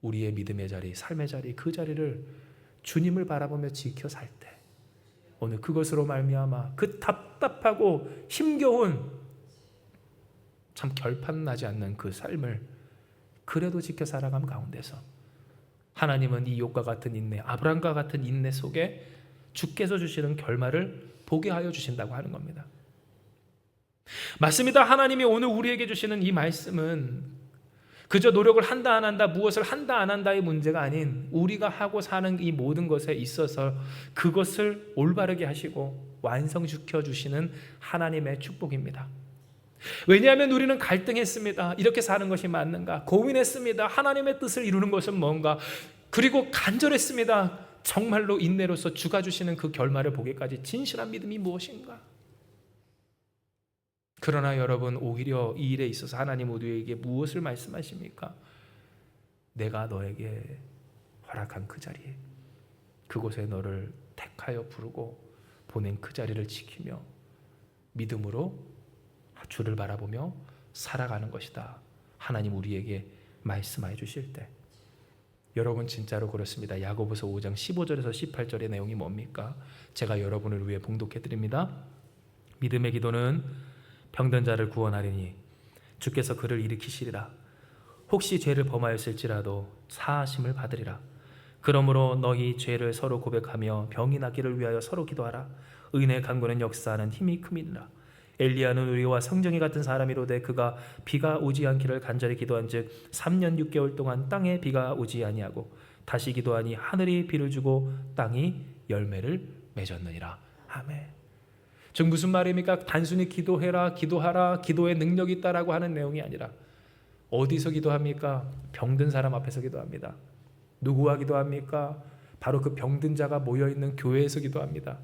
S1: 우리의 믿음의 자리, 삶의 자리, 그 자리를 주님을 바라보며 지켜 살 때 오늘 그것으로 말미암아 그 답답하고 힘겨운 참 결판 나지 않는 그 삶을 그래도 지켜 살아감 가운데서 하나님은 이 욥과 같은 인내, 아브라함과 같은 인내 속에 주께서 주시는 결말을 보게 하여 주신다고 하는 겁니다. 맞습니다. 하나님이 오늘 우리에게 주시는 이 말씀은 그저 노력을 한다 안 한다, 무엇을 한다 안 한다의 문제가 아닌 우리가 하고 사는 이 모든 것에 있어서 그것을 올바르게 하시고 완성시켜 주시는 하나님의 축복입니다. 왜냐하면 우리는 갈등했습니다. 이렇게 사는 것이 맞는가? 고민했습니다. 하나님의 뜻을 이루는 것은 뭔가? 그리고 간절했습니다. 정말로 인내로서 주가 주시는 그 결말을 보기까지 진실한 믿음이 무엇인가? 그러나 여러분, 오히려 이 일에 있어서 하나님 우리에게 무엇을 말씀하십니까? 내가 너에게 허락한 그 자리에, 그곳에 너를 택하여 부르고 보낸 그 자리를 지키며 믿음으로 주를 바라보며 살아가는 것이다. 하나님 우리에게 말씀해 주실 때 여러분, 진짜로 그렇습니다. 야고보서 5장 15절에서 18절의 내용이 뭡니까? 제가 여러분을 위해 봉독해 드립니다. 믿음의 기도는 병든 자를 구원하리니 주께서 그를 일으키시리라. 혹시 죄를 범하였을지라도 사하심을 받으리라. 그러므로 너희 죄를 서로 고백하며 병이 낫기를 위하여 서로 기도하라. 의인의 간구는 역사하는 힘이 큼이니라. 엘리야는 우리와 성정이 같은 사람이로되 그가 비가 오지 않기를 간절히 기도한즉 3년 6개월 동안 땅에 비가 오지 아니하고 다시 기도하니 하늘이 비를 주고 땅이 열매를 맺었느니라. 아멘. 즉 무슨 말입니까? 단순히 기도해라, 기도하라, 기도에 능력이 있다라고 하는 내용이 아니라 어디서 기도합니까? 병든 사람 앞에서 기도합니다. 누구와 기도합니까? 바로 그 병든 자가 모여있는 교회에서 기도합니다.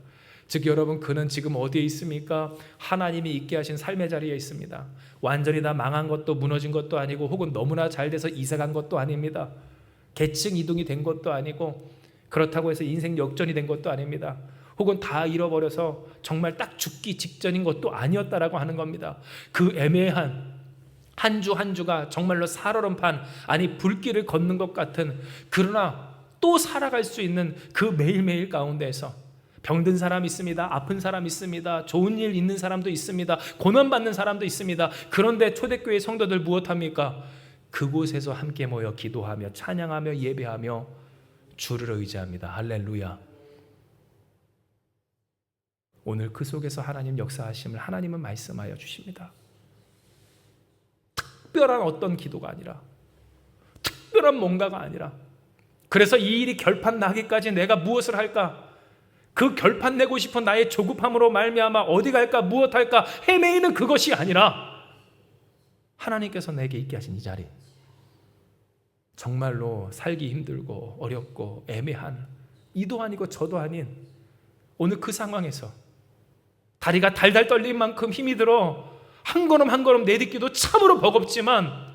S1: 즉 여러분, 그는 지금 어디에 있습니까? 하나님이 있게 하신 삶의 자리에 있습니다. 완전히 다 망한 것도 무너진 것도 아니고 혹은 너무나 잘 돼서 이사간 것도 아닙니다. 계층 이동이 된 것도 아니고 그렇다고 해서 인생 역전이 된 것도 아닙니다. 혹은 다 잃어버려서 정말 딱 죽기 직전인 것도 아니었다라고 하는 겁니다. 그 애매한 한 주 한 주가 정말로 살얼음판, 아니 불길을 걷는 것 같은, 그러나 또 살아갈 수 있는 그 매일매일 가운데에서 병든 사람 있습니다. 아픈 사람 있습니다. 좋은 일 있는 사람도 있습니다. 고난받는 사람도 있습니다. 그런데 초대교회 성도들 무엇합니까? 그곳에서 함께 모여 기도하며 찬양하며 예배하며 주를 의지합니다. 할렐루야. 오늘 그 속에서 하나님 역사하심을 하나님은 말씀하여 주십니다. 특별한 어떤 기도가 아니라 특별한 뭔가가 아니라, 그래서 이 일이 결판 나기까지 내가 무엇을 할까? 그 결판 내고 싶은 나의 조급함으로 말미암아 어디 갈까 무엇 할까 헤매이는 그것이 아니라 하나님께서 내게 있게 하신 이 자리, 정말로 살기 힘들고 어렵고 애매한 이도 아니고 저도 아닌 오늘 그 상황에서 다리가 달달 떨릴 만큼 힘이 들어 한 걸음 한 걸음 내딛기도 참으로 버겁지만,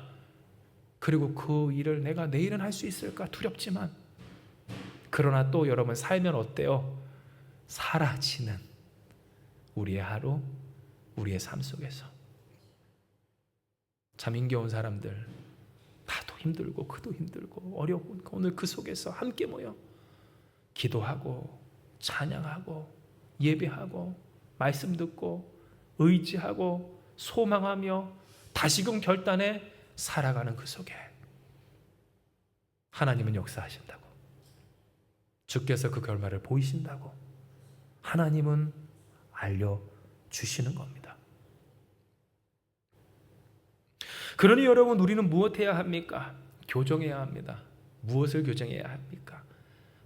S1: 그리고 그 일을 내가 내일은 할 수 있을까 두렵지만, 그러나 또 여러분 살면 어때요? 사라지는 우리의 하루, 우리의 삶 속에서 참 힘겨운 사람들, 나도 힘들고 그도 힘들고 어렵고, 오늘 그 속에서 함께 모여 기도하고 찬양하고 예배하고 말씀 듣고 의지하고 소망하며 다시금 결단해 살아가는 그 속에 하나님은 역사하신다고, 주께서 그 결말을 보이신다고 하나님은 알려주시는 겁니다. 그러니 여러분, 우리는 무엇해야 합니까? 교정해야 합니다. 무엇을 교정해야 합니까?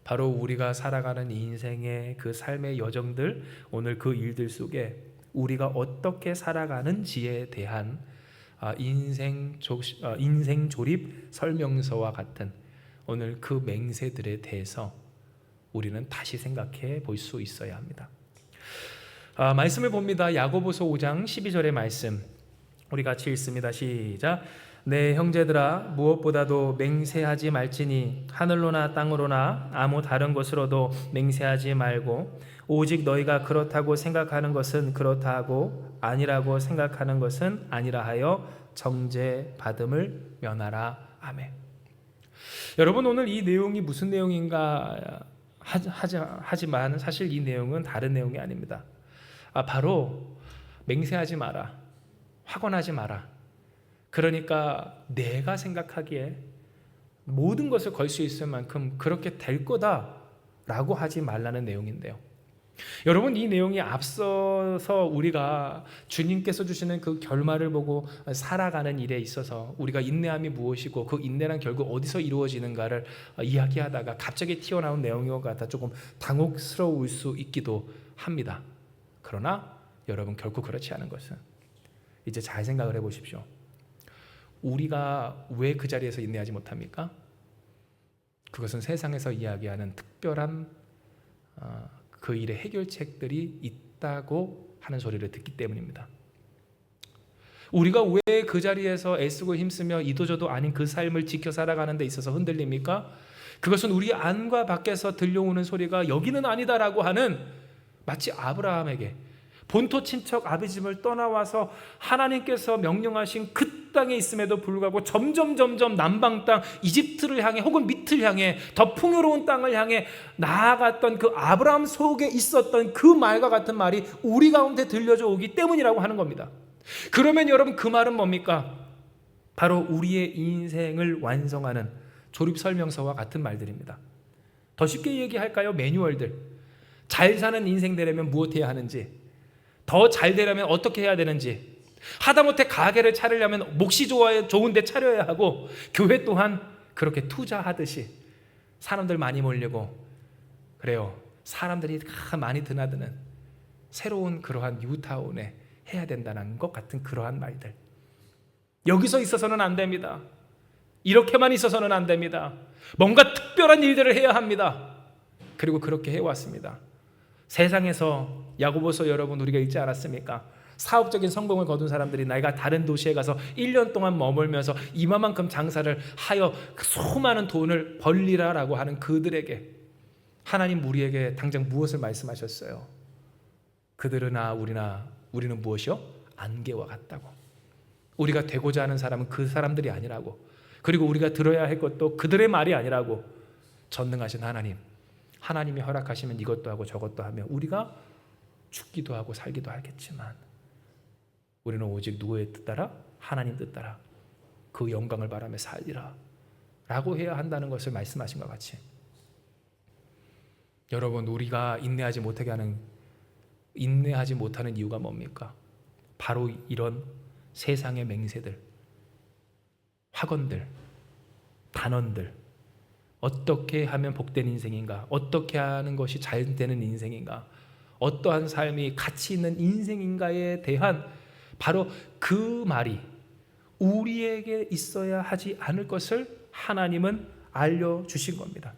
S1: 바로 우리가 살아가는 인생의 그 삶의 여정들, 오늘 그 일들 속에 우리가 어떻게 살아가는지에 대한 인생 조립 설명서와 같은 오늘 그 맹세들에 대해서 우리는 다시 생각해 볼 수 있어야 합니다. 말씀을 봅니다. 야고보서 5장 12절의 말씀 우리 같이 읽습니다. 시작. 내 형제들아, 무엇보다도 맹세하지 말지니 하늘로나 땅으로나 아무 다른 것으로도 맹세하지 말고 오직 너희가 그렇다고 생각하는 것은 그렇다 하고 아니라고 생각하는 것은 아니라 하여 정죄받음을 면하라. 아멘. 여러분, 오늘 이 내용이 무슨 내용인가 하지만 사실 이 내용은 다른 내용이 아닙니다. 바로 맹세하지 마라, 확언하지 마라. 그러니까 내가 생각하기에 모든 것을 걸 수 있을 만큼 그렇게 될 거다라고 하지 말라는 내용인데요. 여러분, 이 내용이 앞서서 우리가 주님께서 주시는 그 결말을 보고 살아가는 일에 있어서 우리가 인내함이 무엇이고 그 인내란 결국 어디서 이루어지는가를 이야기하다가 갑자기 튀어나온 내용인 것 같아 조금 당혹스러울 수 있기도 합니다. 그러나 여러분, 결코 그렇지 않은 것은, 이제 잘 생각을 해보십시오. 우리가 왜 그 자리에서 인내하지 못합니까? 그것은 세상에서 이야기하는 특별한 그 일의 해결책들이 있다고 하는 소리를 듣기 때문입니다. 우리가 왜 그 자리에서 애쓰고 힘쓰며 이도저도 아닌 그 삶을 지켜 살아가는 데 있어서 흔들립니까? 그것은 우리 안과 밖에서 들려오는 소리가 여기는 아니다라고 하는, 마치 아브라함에게 본토 친척 아비집을 떠나와서 하나님께서 명령하신 그 땅에 있음에도 불구하고 점점 남방 땅 이집트를 향해 혹은 밑을 향해 더 풍요로운 땅을 향해 나아갔던 그 아브라함 속에 있었던 그 말과 같은 말이 우리 가운데 들려져 오기 때문이라고 하는 겁니다. 그러면 여러분, 그 말은 뭡니까? 바로 우리의 인생을 완성하는 조립설명서와 같은 말들입니다. 더 쉽게 얘기할까요? 매뉴얼들. 잘 사는 인생 되려면 무엇해야 하는지, 더 잘 되려면 어떻게 해야 되는지, 하다못해 가게를 차리려면 몫이 좋은데 차려야 하고, 교회 또한 그렇게 투자하듯이 사람들 많이 몰리고, 그래요, 사람들이 많이 드나드는 새로운 그러한 뉴타운에 해야 된다는 것 같은 그러한 말들. 여기서 있어서는 안 됩니다. 이렇게만 있어서는 안 됩니다. 뭔가 특별한 일들을 해야 합니다. 그리고 그렇게 해왔습니다. 세상에서 야고보서 여러분 우리가 읽지 않았습니까? 사업적인 성공을 거둔 사람들이 내가 다른 도시에 가서 1년 동안 머물면서 이만큼 장사를 하여 수많은 돈을 벌리라라고 하는 그들에게 하나님 우리에게 당장 무엇을 말씀하셨어요? 그들이나 우리는 무엇이요? 안개와 같다고. 우리가 되고자 하는 사람은 그 사람들이 아니라고, 그리고 우리가 들어야 할 것도 그들의 말이 아니라고. 전능하신 하나님이 허락하시면 이것도 하고 저것도 하며 우리가 죽기도 하고 살기도 하겠지만 우리는 오직 누구의 뜻 따라? 하나님 뜻 따라 그 영광을 바라며 살리라 라고 해야 한다는 것을 말씀하신 것 같이, 여러분, 우리가 인내하지 못하는 이유가 뭡니까? 바로 이런 세상의 맹세들, 확언들, 단원들, 어떻게 하면 복된 인생인가, 어떻게 하는 것이 잘 되는 인생인가, 어떠한 삶이 가치 있는 인생인가에 대한 바로 그 말이 우리에게 있어야 하지 않을 것을 하나님은 알려주신 겁니다.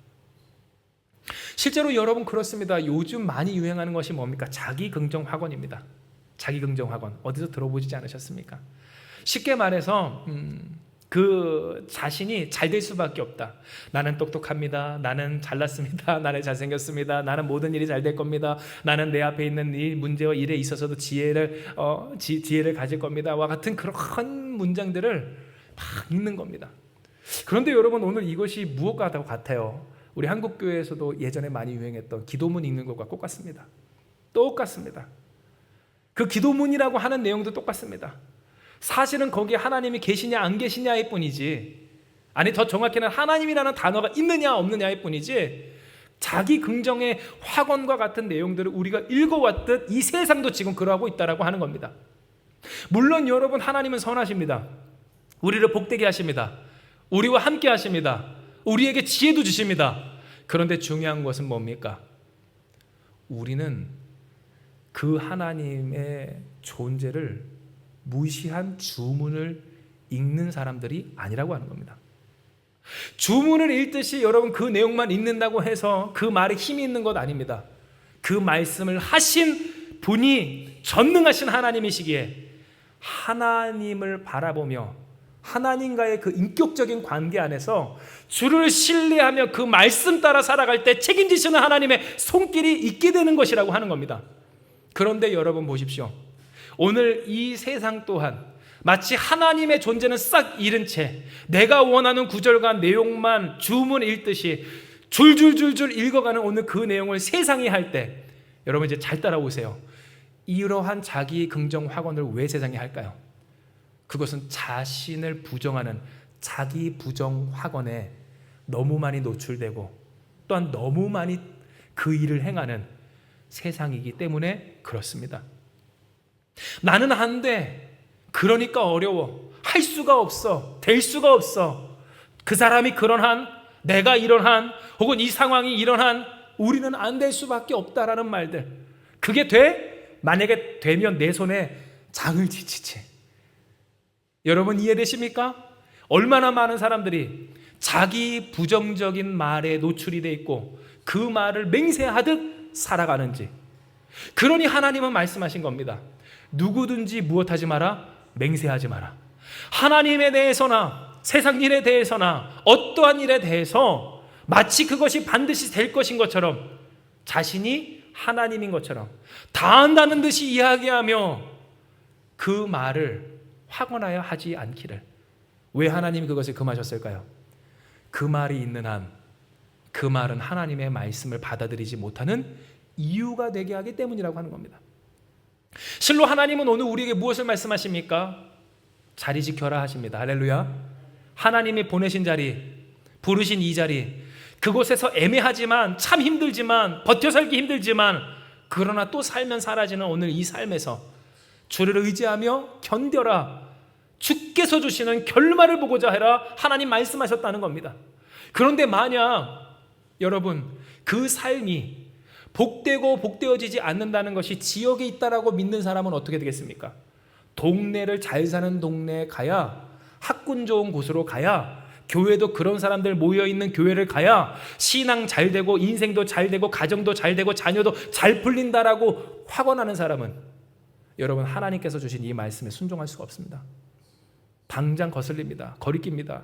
S1: 실제로 여러분 그렇습니다. 요즘 많이 유행하는 것이 뭡니까? 자기긍정학원입니다. 자기긍정학원 어디서 들어보시지 않으셨습니까? 쉽게 말해서 그 자신이 잘 될 수밖에 없다. 나는 똑똑합니다. 나는 잘났습니다. 나는 잘생겼습니다. 나는 모든 일이 잘 될 겁니다. 나는 내 앞에 있는 이 문제와 일에 있어서도 지혜를 가질 겁니다. 와 같은 그런 문장들을 막 읽는 겁니다. 그런데 여러분 오늘 이것이 무엇과 같아요? 우리 한국교회에서도 예전에 많이 유행했던 기도문 읽는 것과 똑같습니다. 똑같습니다. 그 기도문이라고 하는 내용도 똑같습니다. 사실은 거기에 하나님이 계시냐 안 계시냐일 뿐이지, 아니 더 정확히는 하나님이라는 단어가 있느냐 없느냐일 뿐이지, 자기 긍정의 학원과 같은 내용들을 우리가 읽어왔듯 이 세상도 지금 그러하고 있다라고 하는 겁니다. 물론 여러분 하나님은 선하십니다. 우리를 복되게 하십니다. 우리와 함께 하십니다. 우리에게 지혜도 주십니다. 그런데 중요한 것은 뭡니까? 우리는 그 하나님의 존재를 무시한 주문을 읽는 사람들이 아니라고 하는 겁니다. 주문을 읽듯이 여러분 그 내용만 읽는다고 해서 그 말에 힘이 있는 것 아닙니다. 그 말씀을 하신 분이 전능하신 하나님이시기에 하나님을 바라보며 하나님과의 그 인격적인 관계 안에서 주를 신뢰하며 그 말씀 따라 살아갈 때 책임지시는 하나님의 손길이 있게 되는 것이라고 하는 겁니다. 그런데 여러분 보십시오. 오늘 이 세상 또한 마치 하나님의 존재는 싹 잃은 채 내가 원하는 구절과 내용만 주문 읽듯이 줄줄줄줄 읽어가는 오늘 그 내용을 세상이 할 때, 여러분 이제 잘 따라오세요. 이러한 자기 긍정 학원을 왜 세상이 할까요? 그것은 자신을 부정하는 자기 부정 학원에 너무 많이 노출되고 또한 너무 많이 그 일을 행하는 세상이기 때문에 그렇습니다. 나는 안 돼. 그러니까 어려워. 할 수가 없어. 될 수가 없어. 그 사람이 그런 한, 내가 이런 한, 혹은 이 상황이 이런 한, 우리는 안 될 수밖에 없다라는 말들. 그게 돼? 만약에 되면 내 손에 장을 지치지. 여러분 이해되십니까? 얼마나 많은 사람들이 자기 부정적인 말에 노출이 돼 있고 그 말을 맹세하듯 살아가는지. 그러니 하나님은 말씀하신 겁니다. 누구든지 무엇하지 마라? 맹세하지 마라. 하나님에 대해서나 세상 일에 대해서나 어떠한 일에 대해서 마치 그것이 반드시 될 것인 것처럼, 자신이 하나님인 것처럼 다 안다는 듯이 이야기하며 그 말을 확언하여 하지 않기를. 왜 하나님이 그것을 금하셨을까요? 그 말이 있는 한 그 말은 하나님의 말씀을 받아들이지 못하는 이유가 되게 하기 때문이라고 하는 겁니다. 실로 하나님은 오늘 우리에게 무엇을 말씀하십니까? 자리 지켜라 하십니다. 할렐루야. 하나님이 보내신 자리, 부르신 이 자리, 그곳에서 애매하지만 참 힘들지만 버텨 살기 힘들지만 그러나 또 살면 사라지는 오늘 이 삶에서 주를 의지하며 견뎌라. 주께서 주시는 결말을 보고자 해라. 하나님 말씀하셨다는 겁니다. 그런데 만약 여러분 그 삶이 복되고 복되어지지 않는다는 것이 지역에 있다라고 믿는 사람은 어떻게 되겠습니까? 동네를 잘 사는 동네에 가야, 학군 좋은 곳으로 가야, 교회도 그런 사람들 모여있는 교회를 가야 신앙 잘 되고 인생도 잘 되고 가정도 잘 되고 자녀도 잘 풀린다라고 확언하는 사람은 여러분 하나님께서 주신 이 말씀에 순종할 수가 없습니다. 당장 거슬립니다. 거리낍니다.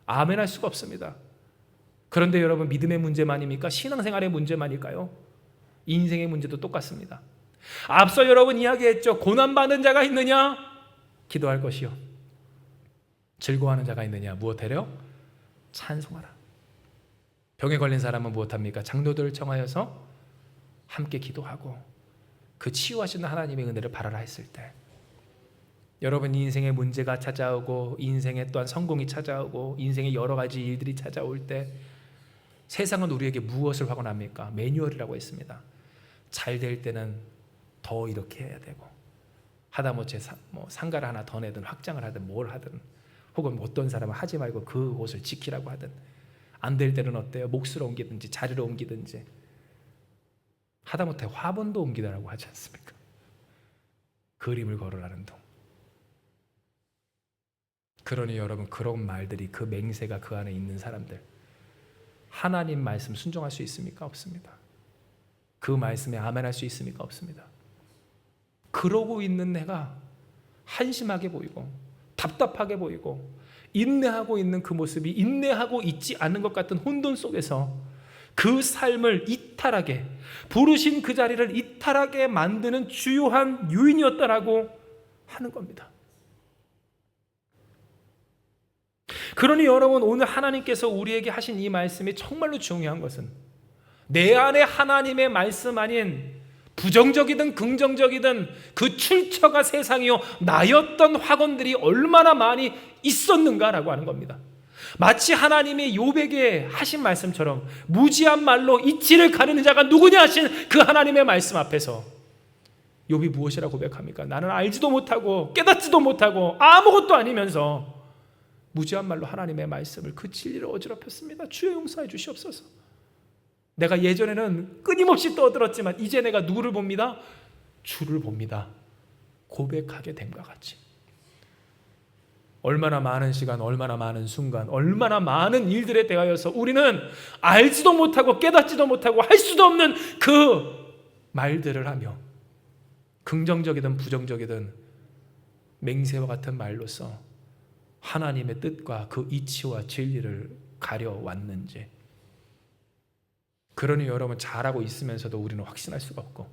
S1: 아멘할 수가 없습니다. 그런데 여러분 믿음의 문제만입니까? 신앙생활의 문제만일까요? 인생의 문제도 똑같습니다. 앞서 여러분 이야기했죠. 고난받는 자가 있느냐? 기도할 것이요. 즐거워하는 자가 있느냐? 무엇하려? 찬송하라. 병에 걸린 사람은 무엇합니까? 장로들을 청하여서 함께 기도하고 그 치유하시는 하나님의 은혜를 바라라 했을 때, 여러분 인생의 문제가 찾아오고 인생의 또한 성공이 찾아오고 인생의 여러 가지 일들이 찾아올 때 세상은 우리에게 무엇을 확언합니까? 매뉴얼이라고 했습니다. 잘 될 때는 더 이렇게 해야 되고, 하다못해 상가를 하나 더 내든 확장을 하든 뭘 하든 혹은 어떤 사람은 하지 말고 그곳을 지키라고 하든, 안 될 때는 어때요? 몫을 옮기든지 자리를 옮기든지, 하다못해 화분도 옮기라고 하지 않습니까? 그림을 걸으라는 동. 그러니 여러분, 그런 말들이, 그 맹세가 그 안에 있는 사람들, 하나님 말씀 순종할 수 있습니까? 없습니다. 그 말씀에 아멘할 수 있습니까? 없습니다. 그러고 있는 내가 한심하게 보이고 답답하게 보이고 인내하고 있는 그 모습이 인내하고 있지 않은 것 같은 혼돈 속에서 그 삶을 이탈하게, 부르신 그 자리를 이탈하게 만드는 주요한 요인이었다라고 하는 겁니다. 그러니 여러분, 오늘 하나님께서 우리에게 하신 이 말씀이 정말로 중요한 것은, 내 안에 하나님의 말씀 아닌 부정적이든 긍정적이든 그 출처가 세상이요 나였던 확언들이 얼마나 많이 있었는가라고 하는 겁니다. 마치 하나님이 욥에게 하신 말씀처럼 무지한 말로 이치를 가리는 자가 누구냐 하신 그 하나님의 말씀 앞에서 욥이 무엇이라고 고백합니까? 나는 알지도 못하고 깨닫지도 못하고 아무것도 아니면서 무지한 말로 하나님의 말씀을, 그 진리를 어지럽혔습니다. 주여 용서해 주시옵소서. 내가 예전에는 끊임없이 떠들었지만 이제 내가 누구를 봅니다? 주를 봅니다. 고백하게 됨과 같이. 얼마나 많은 시간, 얼마나 많은 순간, 얼마나 많은 일들에 대하여서 우리는 알지도 못하고 깨닫지도 못하고 할 수도 없는 그 말들을 하며, 긍정적이든 부정적이든 맹세와 같은 말로서 하나님의 뜻과 그 이치와 진리를 가려왔는지. 그러니 여러분, 잘하고 있으면서도 우리는 확신할 수가 없고,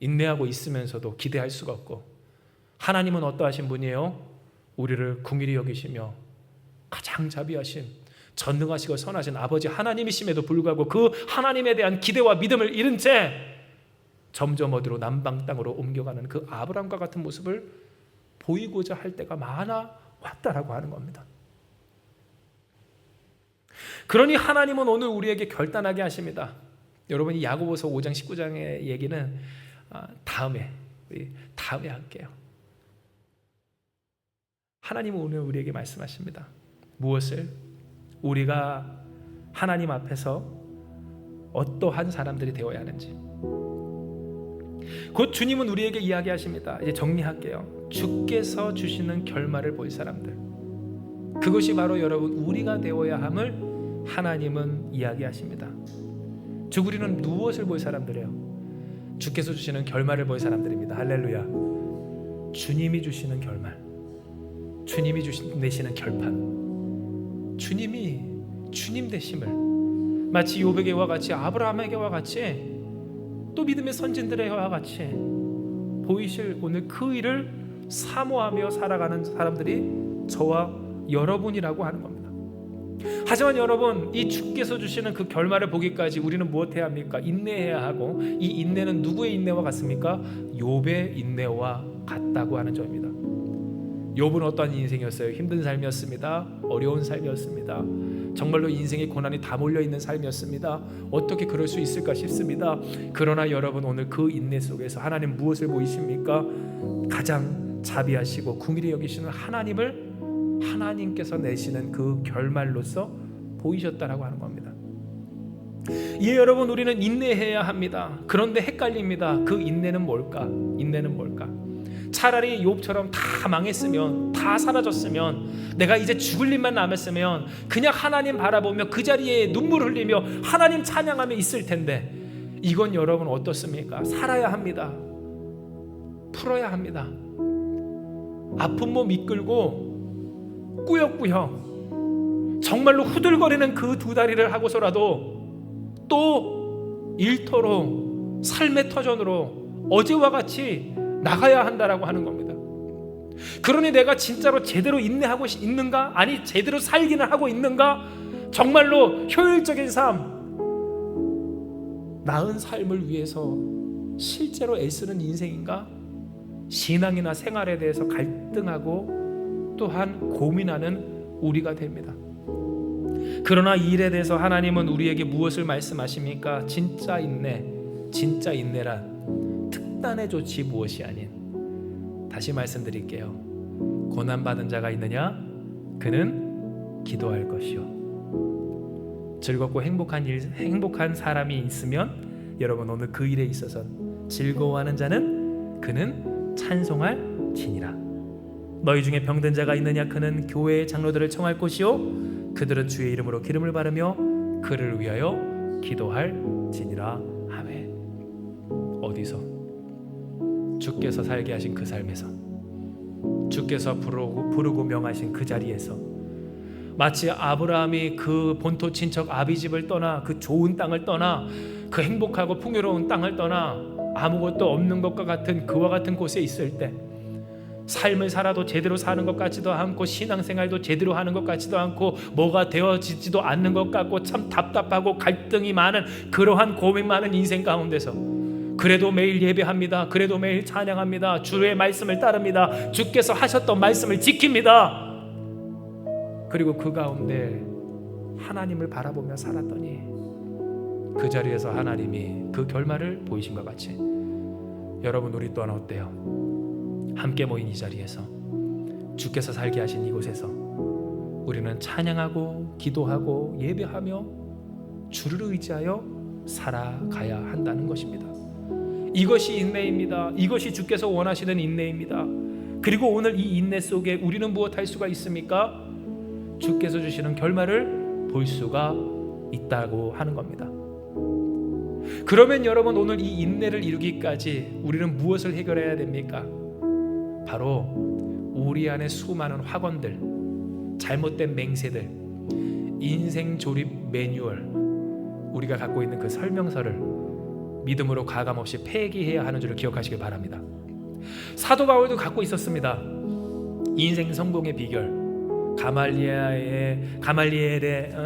S1: 인내하고 있으면서도 기대할 수가 없고, 하나님은 어떠하신 분이에요? 우리를 긍휼히 여기시며 가장 자비하신, 전능하시고 선하신 아버지 하나님이심에도 불구하고 그 하나님에 대한 기대와 믿음을 잃은 채 점점 어디로, 남방 땅으로 옮겨가는 그 아브람과 같은 모습을 보이고자 할 때가 많아 왔다라고 하는 겁니다. 그러니 하나님은 오늘 우리에게 결단하게 하십니다. 여러분이 야고보서 5장 19장의 얘기는 다음에 할게요. 하나님은 오늘 우리에게 말씀하십니다. 무엇을? 우리가 하나님 앞에서 어떠한 사람들이 되어야 하는지. 곧 주님은 우리에게 이야기하십니다. 이제 정리할게요. 주께서 주시는 결말을 볼 사람들, 그것이 바로 여러분 우리가 되어야 함을 하나님은 이야기하십니다. 즉 우리는 무엇을 볼 사람들이에요? 주께서 주시는 결말을 볼 사람들입니다. 할렐루야. 주님이 주시는 결말, 주님이 내시는 결판, 주님이 주님 되심을 마치 욥에게와 같이, 아브라함에게와 같이, 또 믿음의 선진들에게와 같이 보이실 오늘 그 일을 사모하며 살아가는 사람들이 저와 여러분이라고 하는 겁니다. 하지만 여러분, 이 주께서 주시는 그 결말을 보기까지 우리는 무엇해야 합니까? 인내해야 하고, 이 인내는 누구의 인내와 같습니까? 욥의 인내와 같다고 하는 점입니다. 욥은 어떠한 인생이었어요? 힘든 삶이었습니다. 어려운 삶이었습니다. 정말로 인생의 고난이 다 몰려있는 삶이었습니다. 어떻게 그럴 수 있을까 싶습니다. 그러나 여러분, 오늘 그 인내 속에서 하나님 무엇을 보이십니까? 가장 자비하시고 긍휼히 여기시는 하나님을 하나님께서 내시는 그 결말로서 보이셨다라고 하는 겁니다. 예, 여러분, 우리는 인내해야 합니다. 그런데 헷갈립니다. 그 인내는 뭘까? 인내는 뭘까? 차라리 욥처럼 다 망했으면, 다 사라졌으면, 내가 이제 죽을 일만 남았으면 그냥 하나님 바라보며 그 자리에 눈물 흘리며 하나님 찬양하며 있을 텐데, 이건 여러분 어떻습니까? 살아야 합니다. 풀어야 합니다. 아픈 몸 이끌고 꾸역꾸역 정말로 후들거리는 그 두 다리를 하고서라도 또 일터로, 삶의 터전으로 어제와 같이 나가야 한다라고 하는 겁니다. 그러니 내가 진짜로 제대로 인내하고 있는가? 아니, 제대로 살기는 하고 있는가? 정말로 효율적인 삶, 나은 삶을 위해서 실제로 애쓰는 인생인가? 신앙이나 생활에 대해서 갈등하고 또한 고민하는 우리가 됩니다. 그러나 이 일에 대해서 하나님은 우리에게 무엇을 말씀하십니까? 진짜 인내란 특단의 조치 무엇이 아닌, 다시 말씀드릴게요. 고난받은 자가 있느냐? 그는 기도할 것이요. 즐겁고 행복한 사람이 있으면 여러분 오늘 그 일에 있어서 즐거워하는 자는 그는 찬송할 지니라. 너희 중에 병든 자가 있느냐? 그는 교회의 장로들을 청할 것이요 그들은 주의 이름으로 기름을 바르며 그를 위하여 기도할 지니라. 아멘. 어디서? 주께서 살게 하신 그 삶에서, 주께서 부르고 명하신 그 자리에서, 마치 아브라함이 그 본토 친척 아비집을 떠나 그 좋은 땅을 떠나 그 행복하고 풍요로운 땅을 떠나 아무것도 없는 것과 같은 그와 같은 곳에 있을 때 삶을 살아도 제대로 사는 것 같지도 않고 신앙생활도 제대로 하는 것 같지도 않고 뭐가 되어지지도 않는 것 같고 참 답답하고 갈등이 많은 그러한 고민 많은 인생 가운데서 그래도 매일 예배합니다. 그래도 매일 찬양합니다. 주의 말씀을 따릅니다. 주께서 하셨던 말씀을 지킵니다. 그리고 그 가운데 하나님을 바라보며 살았더니 그 자리에서 하나님이 그 결말을 보이신 것 같이 여러분 우리 또한 어때요? 함께 모인 이 자리에서 주께서 살게 하신 이곳에서 우리는 찬양하고 기도하고 예배하며 주를 의지하여 살아가야 한다는 것입니다. 이것이 인내입니다. 이것이 주께서 원하시는 인내입니다. 그리고 오늘 이 인내 속에 우리는 무엇할 수가 있습니까? 주께서 주시는 결말을 볼 수가 있다고 하는 겁니다. 그러면 여러분 오늘 이 인내를 이루기까지 우리는 무엇을 해결해야 됩니까? 바로 우리 안에 수많은 학원들, 잘못된 맹세들, 인생 조립 매뉴얼, 우리가 갖고 있는 그 설명서를 믿음으로 가감없이 폐기해야 하는 줄을 기억하시길 바랍니다. 사도 바울도 갖고 있었습니다. 인생 성공의 비결, 가말리엘의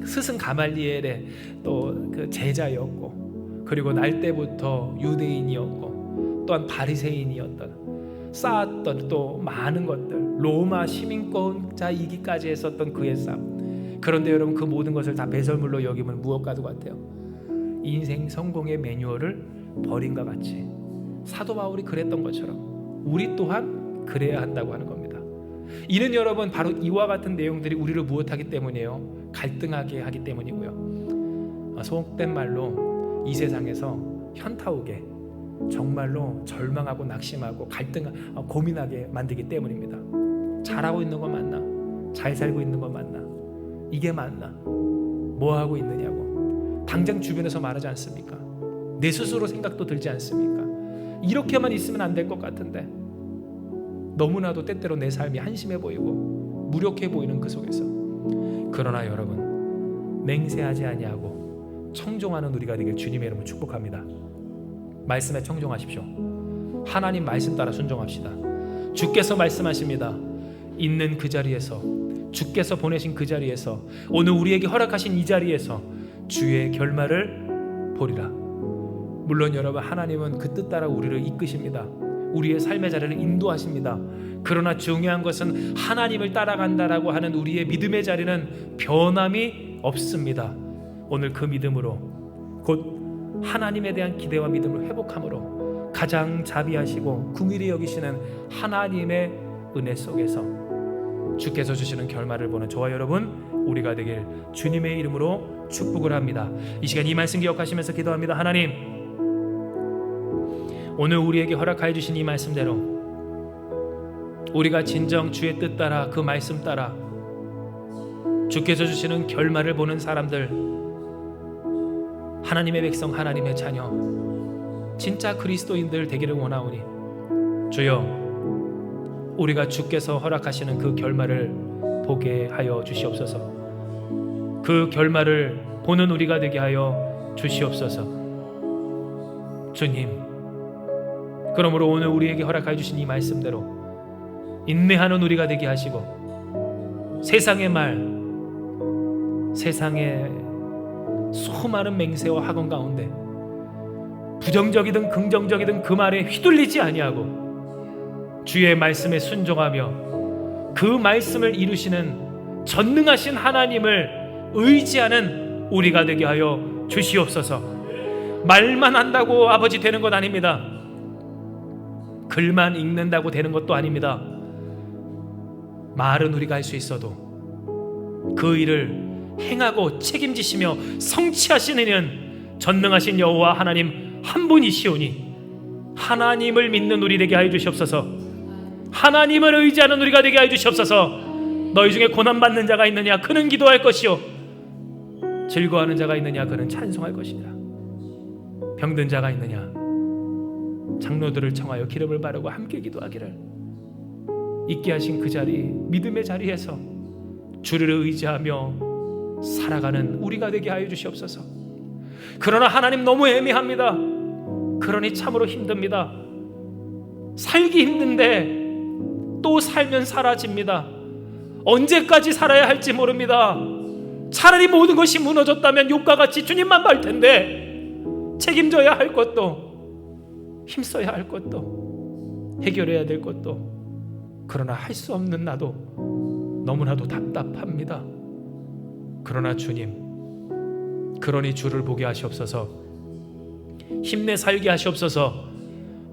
S1: 스승 가말리엘의 또 그 제자였고, 그리고 날 때부터 유대인이었고 또한 바리새인이었던, 쌓았던 또 많은 것들, 로마 시민권자이기까지 했었던 그의 삶. 그런데 여러분 그 모든 것을 다 배설물로 여기면 무엇과도 같아요? 인생 성공의 매뉴얼을 버린 것 같이 사도 바울이 그랬던 것처럼 우리 또한 그래야 한다고 하는 겁니다. 이는 여러분 바로 이와 같은 내용들이 우리를 무엇하기 때문이에요? 갈등하게 하기 때문이고요. 속된 말로 이 세상에서 현타오게 정말로 절망하고 낙심하고 고민하게 만들기 때문입니다. 잘하고 있는 거 맞나? 잘 살고 있는 거 맞나? 이게 맞나? 뭐 하고 있느냐고 당장 주변에서 말하지 않습니까? 내 스스로 생각도 들지 않습니까? 이렇게만 있으면 안 될 것 같은데 너무나도 때때로 내 삶이 한심해 보이고 무력해 보이는 그 속에서, 그러나 여러분 맹세하지 아니하고 청종하는 우리가 되길 주님의 이름으로 축복합니다. 말씀에 청종하십시오. 하나님 말씀 따라 순종합시다. 주께서 말씀하십니다. 있는 그 자리에서, 주께서 보내신 그 자리에서, 오늘 우리에게 허락하신 이 자리에서 주의 결말을 보리라. 물론 여러분 하나님은 그 뜻 따라 우리를 이끄십니다. 우리의 삶의 자리를 인도하십니다. 그러나 중요한 것은 하나님을 따라간다라고 하는 우리의 믿음의 자리는 변함이 없습니다. 오늘 그 믿음으로, 곧 하나님에 대한 기대와 믿음을 회복함으로 가장 자비하시고 긍휼히 여기시는 하나님의 은혜 속에서 주께서 주시는 결말을 보는 저와 여러분 우리가 되길 주님의 이름으로 축복을 합니다. 이 시간 이 말씀 기억하시면서 기도합니다. 하나님, 오늘 우리에게 허락하여 주신 이 말씀대로 우리가 진정 주의 뜻 따라 그 말씀 따라 주께서 주시는 결말을 보는 사람들, 하나님의 백성, 하나님의 자녀, 진짜 그리스도인들 되기를 원하오니 주여, 우리가 주께서 허락하시는 그 결말을 보게 하여 주시옵소서. 그 결말을 보는 우리가 되게 하여 주시옵소서. 주님, 그러므로 오늘 우리에게 허락하여 주신 이 말씀대로 인내하는 우리가 되게 하시고, 세상의 말, 세상의 수많은 맹세와 학원 가운데 부정적이든 긍정적이든 그 말에 휘둘리지 아니하고 주의 말씀에 순종하며 그 말씀을 이루시는 전능하신 하나님을 의지하는 우리가 되게 하여 주시옵소서. 말만 한다고 아버지 되는 것 아닙니다. 글만 읽는다고 되는 것도 아닙니다. 말은 우리가 할 수 있어도 그 일을 행하고 책임지시며 성취하시는 이는 전능하신 여호와 하나님 한 분이시오니 하나님을 믿는 우리 되게 하여 주시옵소서. 하나님을 의지하는 우리가 되게 하여 주시옵소서. 너희 중에 고난받는 자가 있느냐? 그는 기도할 것이요 즐거워하는 자가 있느냐? 그는 찬송할 것이니라. 병든 자가 있느냐? 장로들을 청하여 기름을 바르고 함께 기도하기를. 있게 하신 그 자리, 믿음의 자리에서 주를 의지하며 살아가는 우리가 되게 하여 주시옵소서. 그러나 하나님 너무 애매합니다. 그러니 참으로 힘듭니다. 살기 힘든데 또 살면 사라집니다. 언제까지 살아야 할지 모릅니다. 차라리 모든 것이 무너졌다면 욥과 같이 주님만 볼 텐데 책임져야 할 것도 힘써야 할 것도 해결해야 될 것도 그러나 할 수 없는 나도 너무나도 답답합니다. 그러나 주님, 그러니 주를 보게 하시옵소서. 힘내 살게 하시옵소서.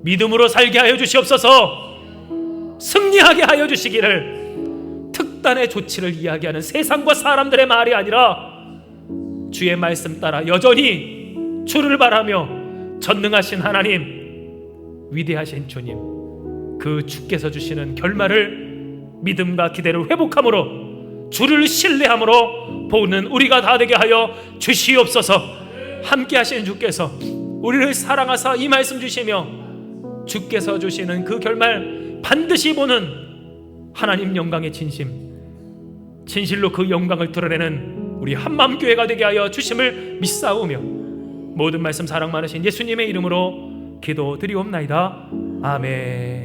S1: 믿음으로 살게 하여 주시옵소서. 승리하게 하여 주시기를. 특단의 조치를 이야기하는 세상과 사람들의 말이 아니라 주의 말씀 따라 여전히 주를 바라며 전능하신 하나님, 위대하신 주님, 그 주께서 주시는 결말을 믿음과 기대를 회복함으로 주를 신뢰함으로 보는 우리가 다 되게 하여 주시옵소서. 함께 하시는 주께서 우리를 사랑하사 이 말씀 주시며 주께서 주시는 그 결말 반드시 보는 하나님 영광의 진실로 그 영광을 드러내는 우리 한마음교회가 되게 하여 주심을 믿사오며 모든 말씀 사랑 많으신 예수님의 이름으로 기도드리옵나이다. 아멘.